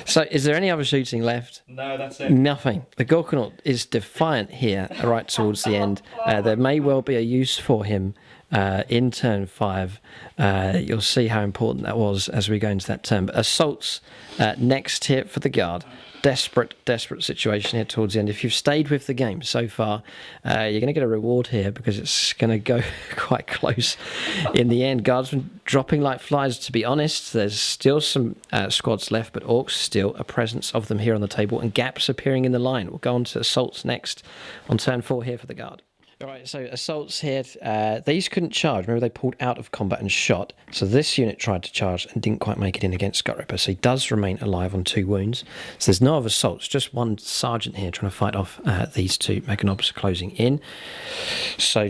So is there any other shooting left? No, that's it. Nothing. The Gorkanaut is defiant here right towards the end. There may well be a use for him in turn 5. You'll see how important that was as we go into that turn. But assaults next here for the guard. desperate situation here towards the end. If you've stayed with the game so far, you're going to get a reward here because it's going to go quite close in the end. Guardsmen dropping like flies, to be honest. There's still some squads left, but Orks still a presence of them here on the table, and gaps appearing in the line. We'll go on to assaults next on turn 4 here for the Guard. All right, so assaults here, these couldn't charge. Remember, they pulled out of combat and shot. So this unit tried to charge and didn't quite make it in against Gutrippa. So he does remain alive on 2 wounds. So there's no other assaults, just one sergeant here trying to fight off these 2 mechanobs closing in. So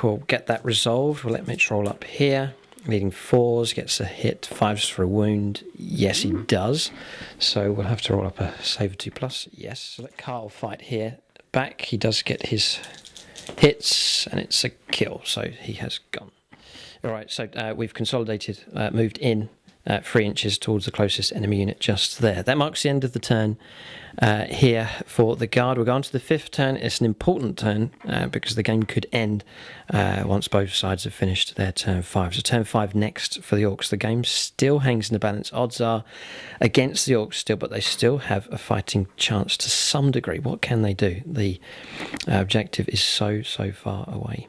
we'll get that resolved. We'll let Mitch roll up here. Leading 4s, gets a hit, 5s for a wound. Yes, he does. So we'll have to roll up a save of 2+. Yes. So let Carl fight here. Back, he does get his hits, and it's a kill, so he has gone. All right, so we've consolidated, moved in 3 inches towards the closest enemy unit just there. That marks the end of the turn here for the Guard. We're going to the 5th turn. It's an important turn because the game could end once both sides have finished their turn 5. So turn 5 next for the Orks. The game still hangs in the balance. Odds are against the Orks still, but they still have a fighting chance to some degree. What can they do? The objective is so far away.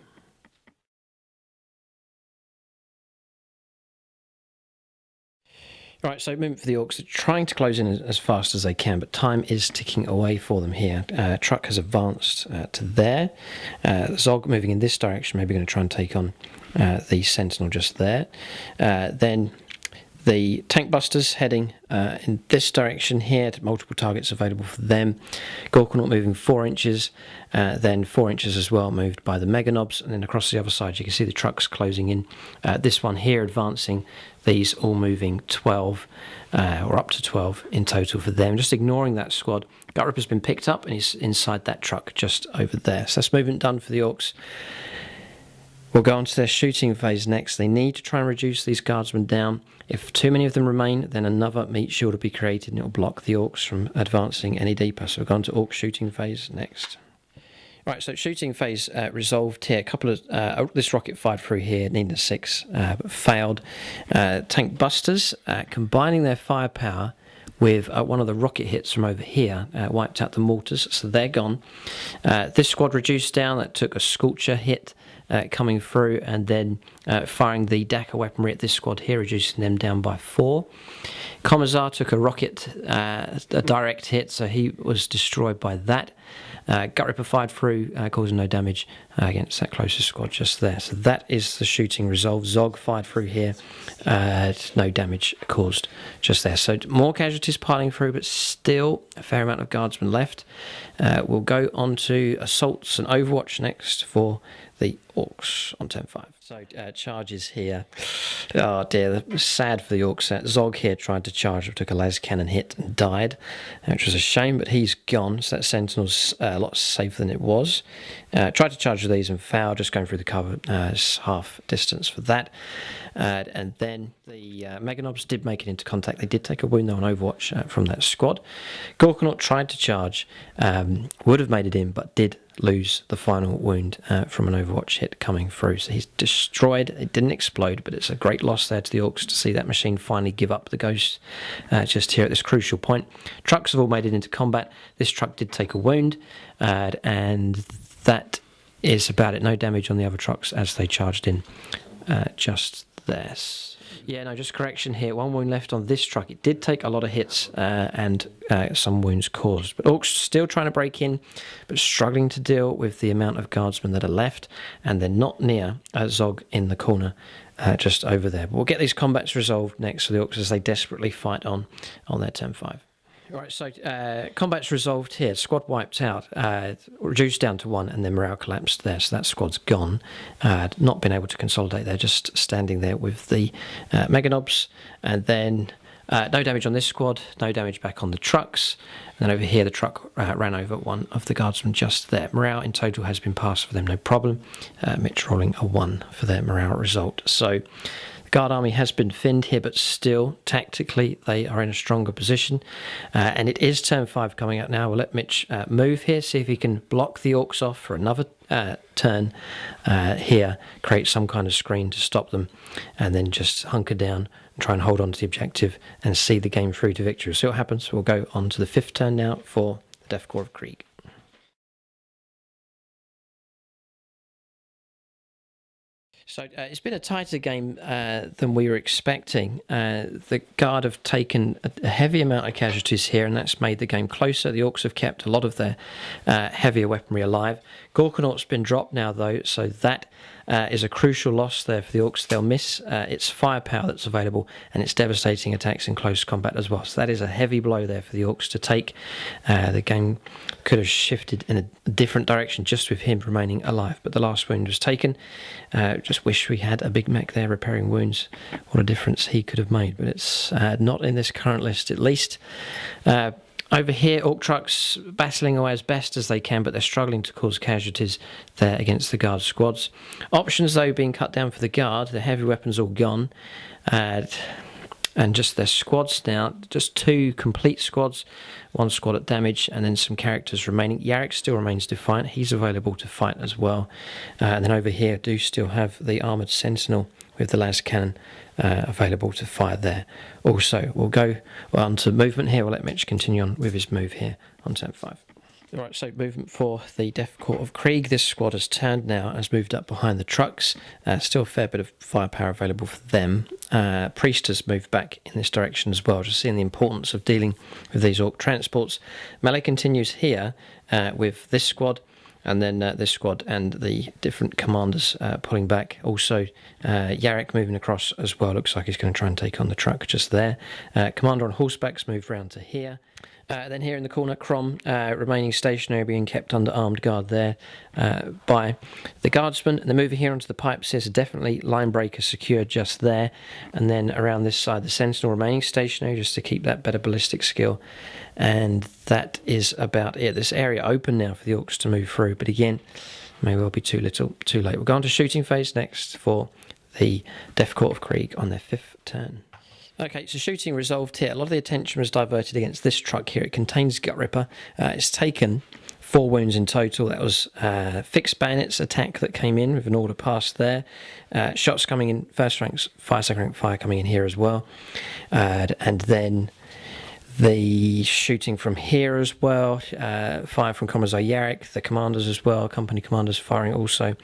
Right, so moving for the Orks, trying to close in as fast as they can, but time is ticking away for them here. Truck has advanced to there. Zog moving in this direction, maybe going to try and take on the Sentinel just there. Then the tank busters heading in this direction here, multiple targets available for them. Gorkanaut moving 4 inches, then 4 inches as well moved by the meganobs, and then across the other side you can see the trucks closing in. This one here advancing, these all moving 12 or up to 12 in total for them. Just ignoring that squad. Gutrippa's been picked up and he's inside that truck just over there. So that's movement done for the Orks. We'll go on to their shooting phase next. They need to try and reduce these guardsmen down. If too many of them remain, then another meat shield will be created and it will block the Orks from advancing any deeper. So we'll go on to Ork shooting phase next. Right, so shooting phase resolved here. A couple of this rocket fired through here, needed a 6, but failed. Tank busters combining their firepower with one of the rocket hits from over here, wiped out the mortars, so they're gone. This squad reduced down. That took a scorcher hit coming through, and then firing the Daka weaponry at this squad here, reducing them down by 4. Commissar took a rocket, a direct hit, so he was destroyed by that. Gutrippa fired through, causing no damage against that closest squad just there. So that is the shooting resolved. Zog fired through here, no damage caused just there. So more casualties piling through, but still a fair amount of guardsmen left. We'll go on to assaults and Overwatch next for the Orks on turn 5. So charges here. Oh dear, sad for the Orks. Zog here tried to charge, but took a las cannon hit and died, which was a shame, but he's gone. So that Sentinel's a lot safer than it was. Tried to charge with these and failed, just going through the cover. It's half distance for that. And then the meganobs did make it into contact. They did take a wound though on Overwatch from that squad. Gorkanaut tried to charge, would have made it in, but did lose the final wound from an Overwatch hit coming through. So he's destroyed. It didn't explode, but it's a great loss there to the Orks to see that machine finally give up the ghost just here at this crucial point. Trucks have all made it into combat. This truck did take a wound, and that is about it. No damage on the other trucks as they charged in just there. Yeah, no, just correction here. 1 wound left on this truck. It did take a lot of hits and some wounds caused. But Orks still trying to break in, but struggling to deal with the amount of guardsmen that are left. And they're not near Zog in the corner just over there. But we'll get these combats resolved next for the Orks as they desperately fight on their turn 5. Right, so combat's resolved here. Squad wiped out, reduced down to 1, and then morale collapsed there. So that squad's gone. Not been able to consolidate. They're just standing there with the meganobs. And then no damage on this squad, no damage back on the trucks. And then over here, the truck ran over one of the guardsmen just there. Morale in total has been passed for them, no problem. Mitch rolling a 1 for their morale result. So Guard army has been thinned here, but still, tactically, they are in a stronger position. And it is turn 5 coming up now. We'll let Mitch move here, see if he can block the Orks off for another turn here, create some kind of screen to stop them, and then just hunker down and try and hold on to the objective and see the game through to victory. We'll see what happens. We'll go on to the 5th turn now for the Death Korps of Krieg. So it's been a tighter game than we were expecting. The Guard have taken a heavy amount of casualties here, and that's made the game closer. The Orks have kept a lot of their heavier weaponry alive. Gorkanaut's been dropped now, though, so that is a crucial loss there for the Orks. They'll miss its firepower that's available, and its devastating attacks in close combat as well. So that is a heavy blow there for the Orks to take. The game could have shifted in a different direction just with him remaining alive, but the last wound was taken. Just wish we had a big mech there repairing wounds. What a difference he could have made, but it's not in this current list at least. Over here, Ork trucks battling away as best as they can, but they're struggling to cause casualties there against the Guard squads. Options, though, being cut down for the Guard. The heavy weapons all gone. And just their squads now, just 2 complete squads, 1 squad at damage, and then some characters remaining. Yarrick still remains defiant. He's available to fight as well. And then over here, do still have the armoured sentinel with the las cannon available to fire there. Also, we'll go on to movement here. We'll let Mitch continue on with his move here on turn 5. Alright, so movement for the Death Korps of Krieg. This squad has turned now, has moved up behind the trucks. Still a fair bit of firepower available for them. Priest has moved back in this direction as well, just seeing the importance of dealing with these Ork transports. Melee continues here with this squad, and then this squad and the different commanders pulling back. Also, Yarrick moving across as well. Looks like he's going to try and take on the truck just there. Commander on horseback's moved round to here. Then here in the corner, Krom remaining stationary, being kept under armed guard there by the guardsmen. And the moving here onto the pipes here, so definitely line breaker secured just there. And then around this side, the sentinel remaining stationary just to keep that better ballistic skill. And that is about it. This area open now for the Orks to move through, but again, may well be too late. We'll go on to shooting phase next for the Death Korps of Krieg on their 5th turn. Okay, so shooting resolved here. A lot of the attention was diverted against this truck here. It contains Gutrippa. It's taken 4 wounds in total. That was fixed bayonets attack that came in with an order passed there. Shots coming in first ranks, second rank fire coming in here as well. And then the shooting from here as well, fire from Commissar Yarrick, the commanders as well, company commanders firing also,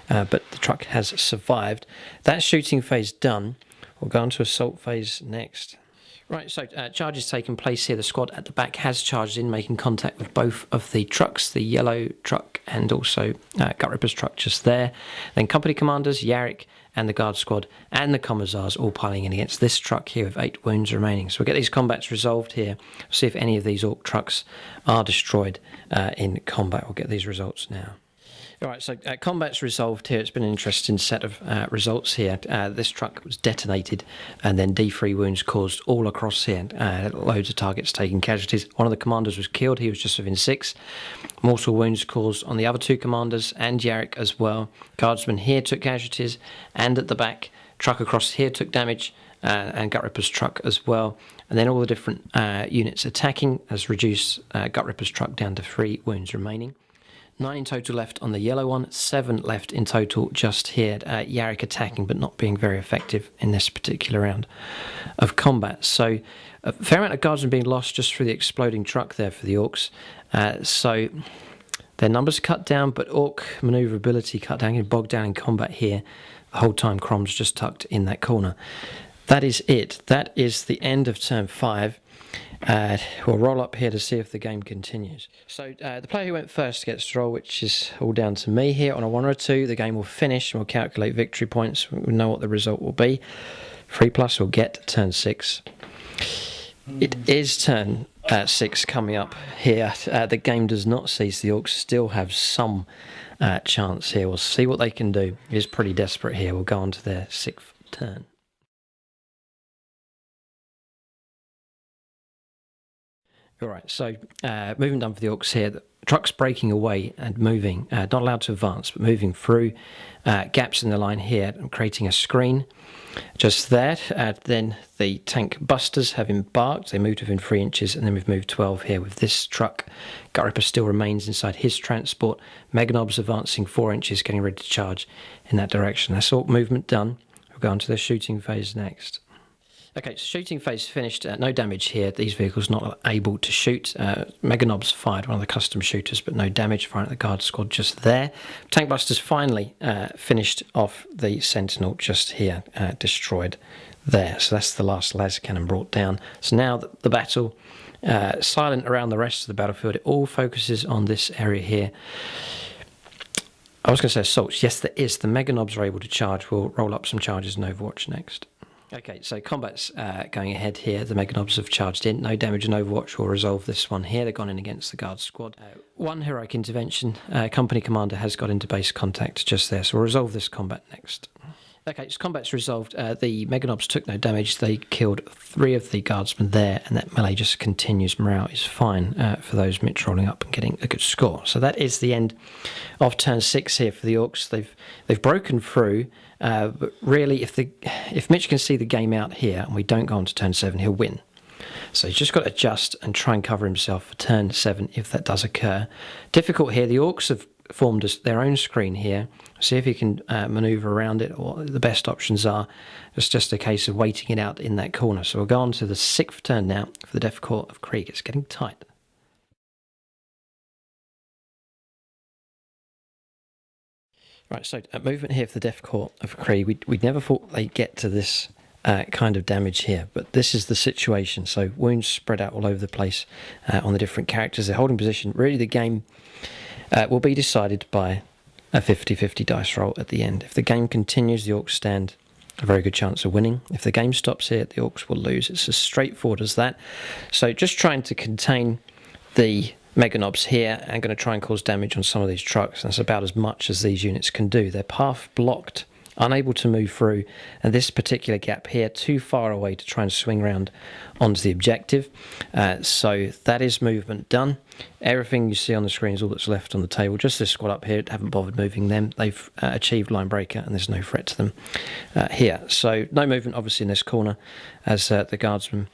but the truck has survived. That shooting phase done. We'll go on to assault phase next. Right, so charges taking place here. The squad at the back has charged in, making contact with both of the trucks, the yellow truck and also Gutrippa's truck just there. Then company commanders, Yarrick and the guard squad and the commissars all piling in against this truck here with 8 wounds remaining. So we'll get these combats resolved here. We'll see if any of these Ork trucks are destroyed in combat. We'll get these results now. Alright, so combat's resolved here. It's been an interesting set of results here. This truck was detonated and then D3 wounds caused all across here. Loads of targets taking casualties. One of the commanders was killed. He was just within 6. Mortal wounds caused on the other 2 commanders and Yarrick as well. Guardsmen here took casualties, and at the back, truck across here took damage, and Gutrippa's truck as well. And then all the different units attacking has reduced Gutrippa's truck down to 3 wounds remaining. 9 in total left on the yellow one, 7 left in total just here. Yarrick attacking but not being very effective in this particular round of combat. So a fair amount of guardsmen being lost just through the exploding truck there for the Orks. So their numbers cut down, but Ork manoeuvrability cut down, getting bogged down in combat here. The whole time Krom's just tucked in that corner. That is it. That is the end of turn 5. We'll roll up here to see if the game continues. So the player who went first gets to roll, which is all down to me here. On a 1 or a 2, the game will finish and we'll calculate victory points. We'll know what the result will be. 3+ will get turn 6. It is turn 6 coming up here. The game does not cease. The Orks still have some chance here. We'll see what they can do. It is pretty desperate here. We'll go on to their 6th turn. Alright, so movement done for the Orks here. The trucks breaking away and moving, not allowed to advance, but moving through gaps in the line here and creating a screen. Just that. Then the tank busters have embarked. They moved within 3 inches, and then we've moved 12 here with this truck. Gutrippa still remains inside his transport. Meganob's advancing 4 inches, getting ready to charge in that direction. That's all movement done. We'll go on to the shooting phase next. Okay, so shooting phase finished. No damage here. These vehicles not able to shoot. Meganob's fired one of the custom shooters, but no damage. Firing at the guard squad just there. Tank busters finally finished off the sentinel just here, destroyed there. So that's the last laser cannon brought down. So now the battle, silent around the rest of the battlefield. It all focuses on this area here. I was going to say assaults. Yes, there is. The Meganobs are able to charge. We'll roll up some charges in Overwatch next. Okay, so combat's going ahead here. The Meganobs have charged in. No damage in Overwatch. We'll resolve this one here. They've gone in against the guard squad. One heroic intervention. Company commander has got into base contact just there. So we'll resolve this combat next. Okay, so combat's resolved. The Meganobs took no damage. They killed 3 of the guardsmen there, and that melee just continues. Morale is fine for those Mitch rolling up and getting a good score. So that is the end of turn 6 here for the Orks. They've broken through. But really, if Mitch can see the game out here and we don't go on to turn 7, he'll win. So he's just got to adjust and try and cover himself for turn 7 if that does occur. Difficult here. The Orks have formed their own screen here. See if he can manoeuvre around it, or the best options are just a case of waiting it out in that corner. So we'll go on to the 6th turn now for the Death Korps of Krieg. It's getting tight. Right, so movement here for the Death Korps of Krieg. We never thought they'd get to this kind of damage here, but this is the situation. So wounds spread out all over the place on the different characters. They're holding position. Really, the game will be decided by a 50-50 dice roll at the end. If the game continues, the Orks stand a very good chance of winning. If the game stops here, the Orks will lose. It's as straightforward as that. So just trying to contain the Meganobs here and going to try and cause damage on some of these trucks, and that's about as much as these units can do. Their path blocked, unable to move through, and this particular gap here too far away to try and swing around onto the objective. So that is movement done. Everything you see on the screen is all that's left on the table. Just this squad up here, haven't bothered moving them. They've achieved line breaker and there's no threat to them here. So no movement obviously in this corner as the guardsmen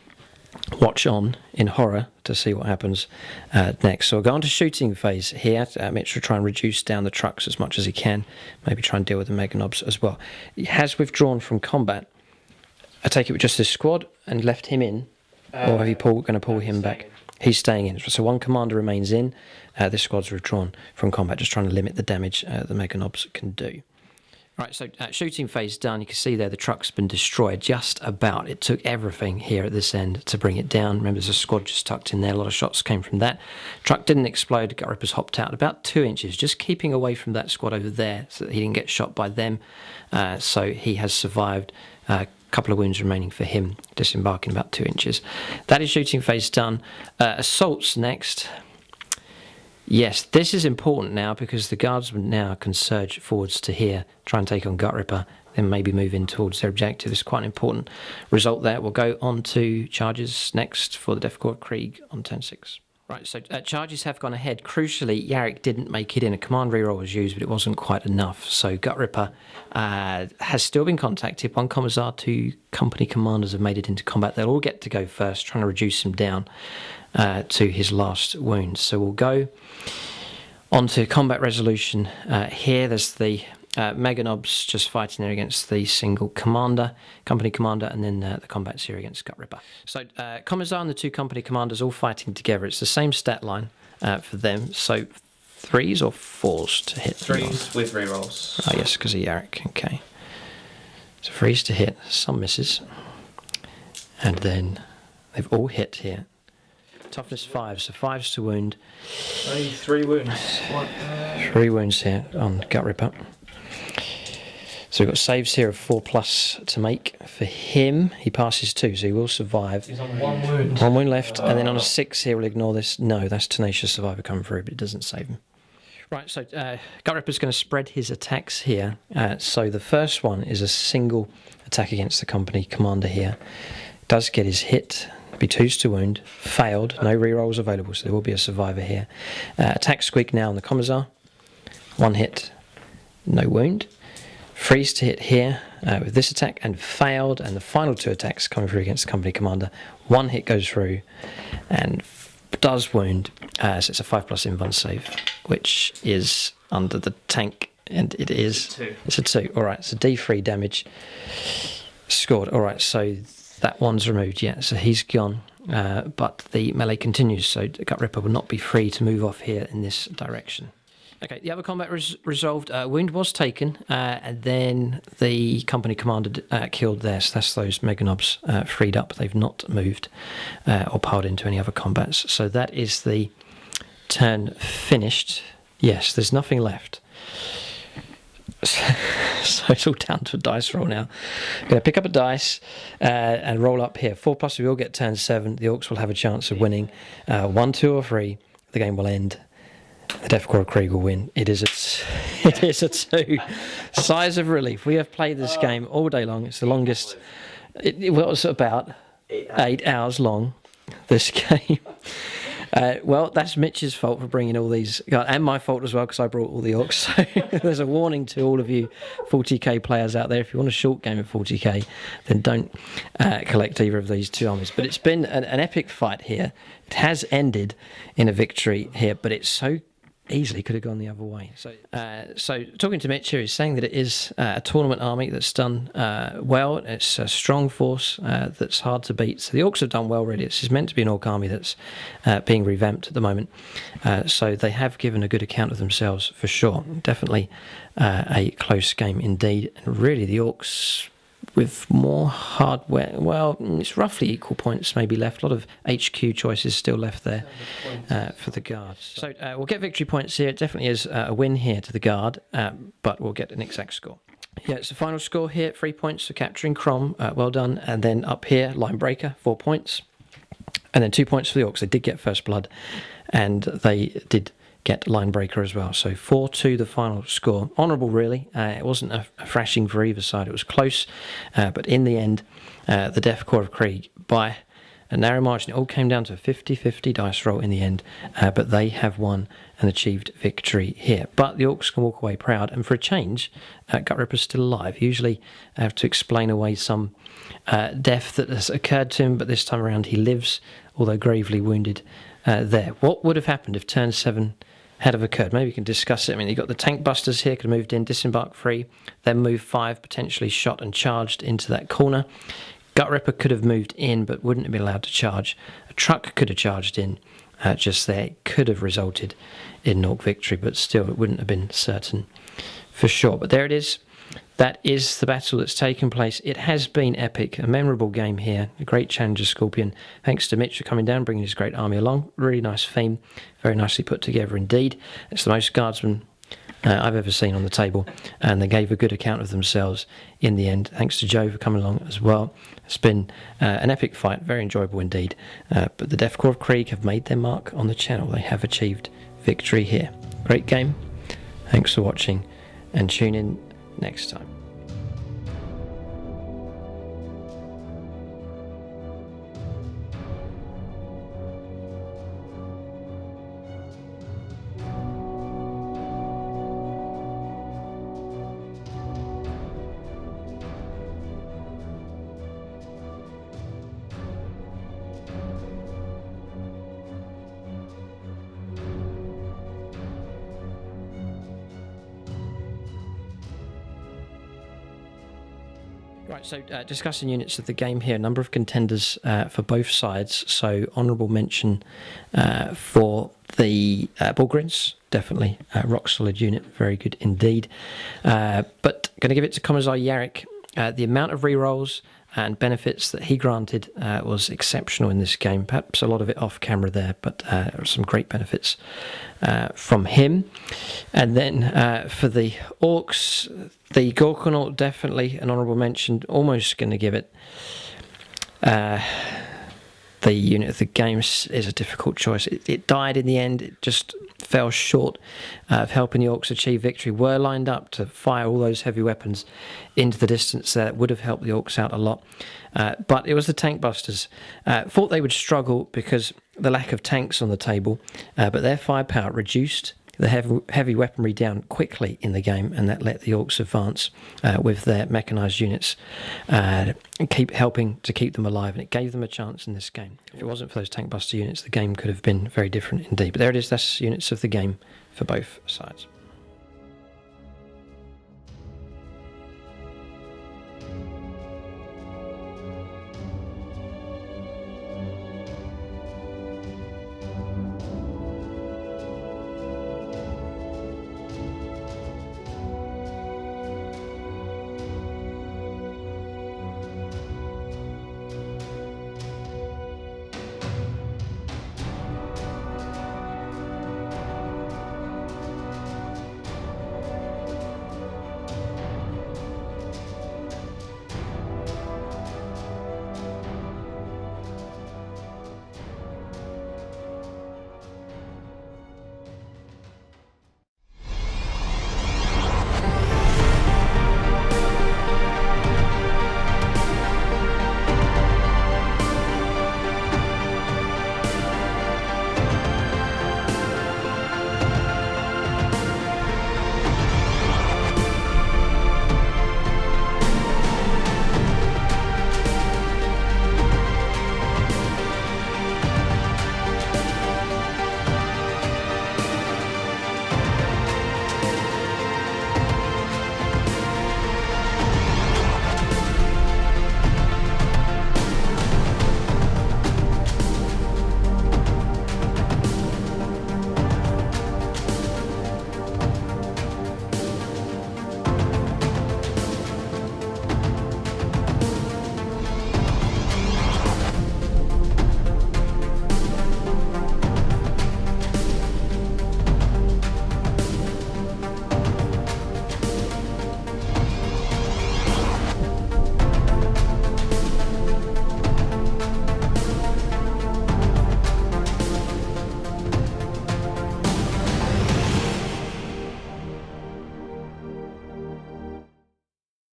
watch on in horror to see what happens next. So we'll go on to shooting phase here. Mitch will try and reduce down the trucks as much as he can, maybe try and deal with the Meganobs as well. He has withdrawn from combat. I take it with just this squad and left him in, or are you going to pull him back? He's staying in. So one commander remains in. This squad's withdrawn from combat, just trying to limit the damage the Meganobs can do. Right, so shooting phase done. You can see there the truck's been destroyed just about. It took everything here at this end to bring it down. Remember, there's a squad just tucked in there. A lot of shots came from that. Truck didn't explode. Gutrippa's hopped out about 2 inches, just keeping away from that squad over there so that he didn't get shot by them. So he has survived. A couple of wounds remaining for him, disembarking about 2 inches. That is shooting phase done. Assaults next. Yes, this is important now because the guardsmen now can surge forwards to here, try and take on Gutrippa, then maybe move in towards their objective. It's quite an important result there. We'll go on to charges next for the Death Korps of Krieg on turn 6. Right, so charges have gone ahead. Crucially, Yarrick didn't make it in. A command reroll was used, but it wasn't quite enough. So Gutrippa has still been contacted. 1 commissar, 2 company commanders have made it into combat. They'll all get to go first, trying to reduce him down to his last wounds. So we'll go on to combat resolution here. There's the Meganobs just fighting there against the single commander, company commander, and then the combat's here against Gutrippa. So Commissar and the 2 company commanders all fighting together. It's the same stat line for them. So 3s or 4s to hit? 3s with rerolls. Oh yes, because of Yarrick. Okay. So 3s to hit, some misses. And then they've all hit here. Toughness 5, so 5s to wound. 3 wounds. 3 wounds here on Gutrippa. So we've got saves here of 4+ to make for him. He passes 2, so he will survive. He's on 1 wound. 1 wound left, and then on a 6 here, we'll ignore this. No, that's Tenacious Survivor coming through, but it doesn't save him. Right, so Gutrippa's going to spread his attacks here. So the first one is a single attack against the company commander here. Does get his hit. Be 2s to wound. Failed. No rerolls available, so there will be a survivor here. Attack squeak now on the Commissar. 1 hit. No wound. Freeze to hit here with this attack and failed, and the final 2 attacks coming through against the company commander. 1 hit goes through and does wound, so it's a 5+ invuln save, which is under the tank, and it is it's a 2. All right, so D3 damage scored. All right, so that one's removed. Yeah, so he's gone, but the melee continues, so Gutrippa will not be free to move off here in this direction. Okay, the other combat resolved. Wound was taken, and then the company commander killed theirs. So that's those meganobs freed up. They've not moved or piled into any other combats. So that is the turn finished. Yes, there's nothing left. So it's all down to a dice roll now. I'm going to pick up a dice and roll up here. 4+, we all get turn 7. The Orcs will have a chance of winning. 1, 2, or 3. The game will end. The Death Krops of Krieg will win. It is a 2. Sighs of relief. We have played this game all day long. It's the longest. It was about 8 hours long, this game. Well, that's Mitch's fault for bringing all these, and my fault as well, because I brought all the Orcs. So there's a warning to all of you 40k players out there. If you want a short game of 40k, then don't collect either of these 2 armies. But it's been an epic fight here. It has ended in a victory here, but it's so easily could have gone the other way. So talking to Mitch here, he's saying that it is a tournament army that's done well. It's a strong force that's hard to beat. So the Orcs have done well, really. This is meant to be an Orc army that's being revamped at the moment. So they have given a good account of themselves, for sure. Definitely a close game indeed. And really, the Orcs with more hardware, well, it's roughly equal points maybe left. A lot of HQ choices still left there for the Guards. So we'll get victory points here. It definitely is a win here to the Guard, but we'll get an exact score. Yeah, it's the final score here. 3 points for capturing Krom. Well done. And then up here, Line Breaker, 4 points. And then 2 points for the Orcs. They did get First Blood, and they did get Line Breaker as well. So 4-2 the final score. Honourable, really. It wasn't a thrashing for either side. It was close. But in the end, the Death Krops of Krieg, by a narrow margin, it all came down to a 50-50 dice roll in the end. But they have won and achieved victory here. But the Orcs can walk away proud. And for a change, Gutrippa's still alive. Usually I have to explain away some death that has occurred to him. But this time around he lives, although gravely wounded there. What would have happened if turn 7 had have occurred? Maybe we can discuss it. I mean, you've got the tank busters here, could have moved in, disembarked 3, then moved 5, potentially shot and charged into that corner. Gutrippa could have moved in, but wouldn't have been allowed to charge. A truck could have charged in just there. It could have resulted in an Orc victory, but still, it wouldn't have been certain for sure. But there it is. That is the battle that's taken place. It has been epic, a memorable game here. A great challenge of Scorpion. Thanks to Mitch for coming down, bringing his great army along. Really nice theme, very nicely put together indeed. It's the most guardsmen I've ever seen on the table, and they gave a good account of themselves in the end. Thanks to Joe for coming along as well. It's been an epic fight, very enjoyable indeed. But the Death Krops of Krieg have made their mark on the channel. They have achieved victory here. Great game. Thanks for watching, and tune in next time. Right, so discussing units of the game here, a number of contenders for both sides. So honourable mention for the Bullgryns, definitely rock solid unit, very good indeed. But going to give it to Commissar Yarrick. The amount of rerolls and benefits that he granted was exceptional in this game. Perhaps a lot of it off camera there, but some great benefits from him. And then for the Orcs, the Gorkanaut, definitely an honourable mention. Almost going to give it the unit of the game is a difficult choice. It died in the end. It just fell short of helping the Orks achieve victory. Were lined up to fire all those heavy weapons into the distance there. That would have helped the Orks out a lot. But it was the tank busters. Thought they would struggle because the lack of tanks on the table, but their firepower reduced the heavy weaponry down quickly in the game, and that let the Orks advance with their mechanised units, keep helping to keep them alive, and it gave them a chance in this game. If it wasn't for those tank buster units, the game could have been very different indeed. But there it is, that's units of the game for both sides.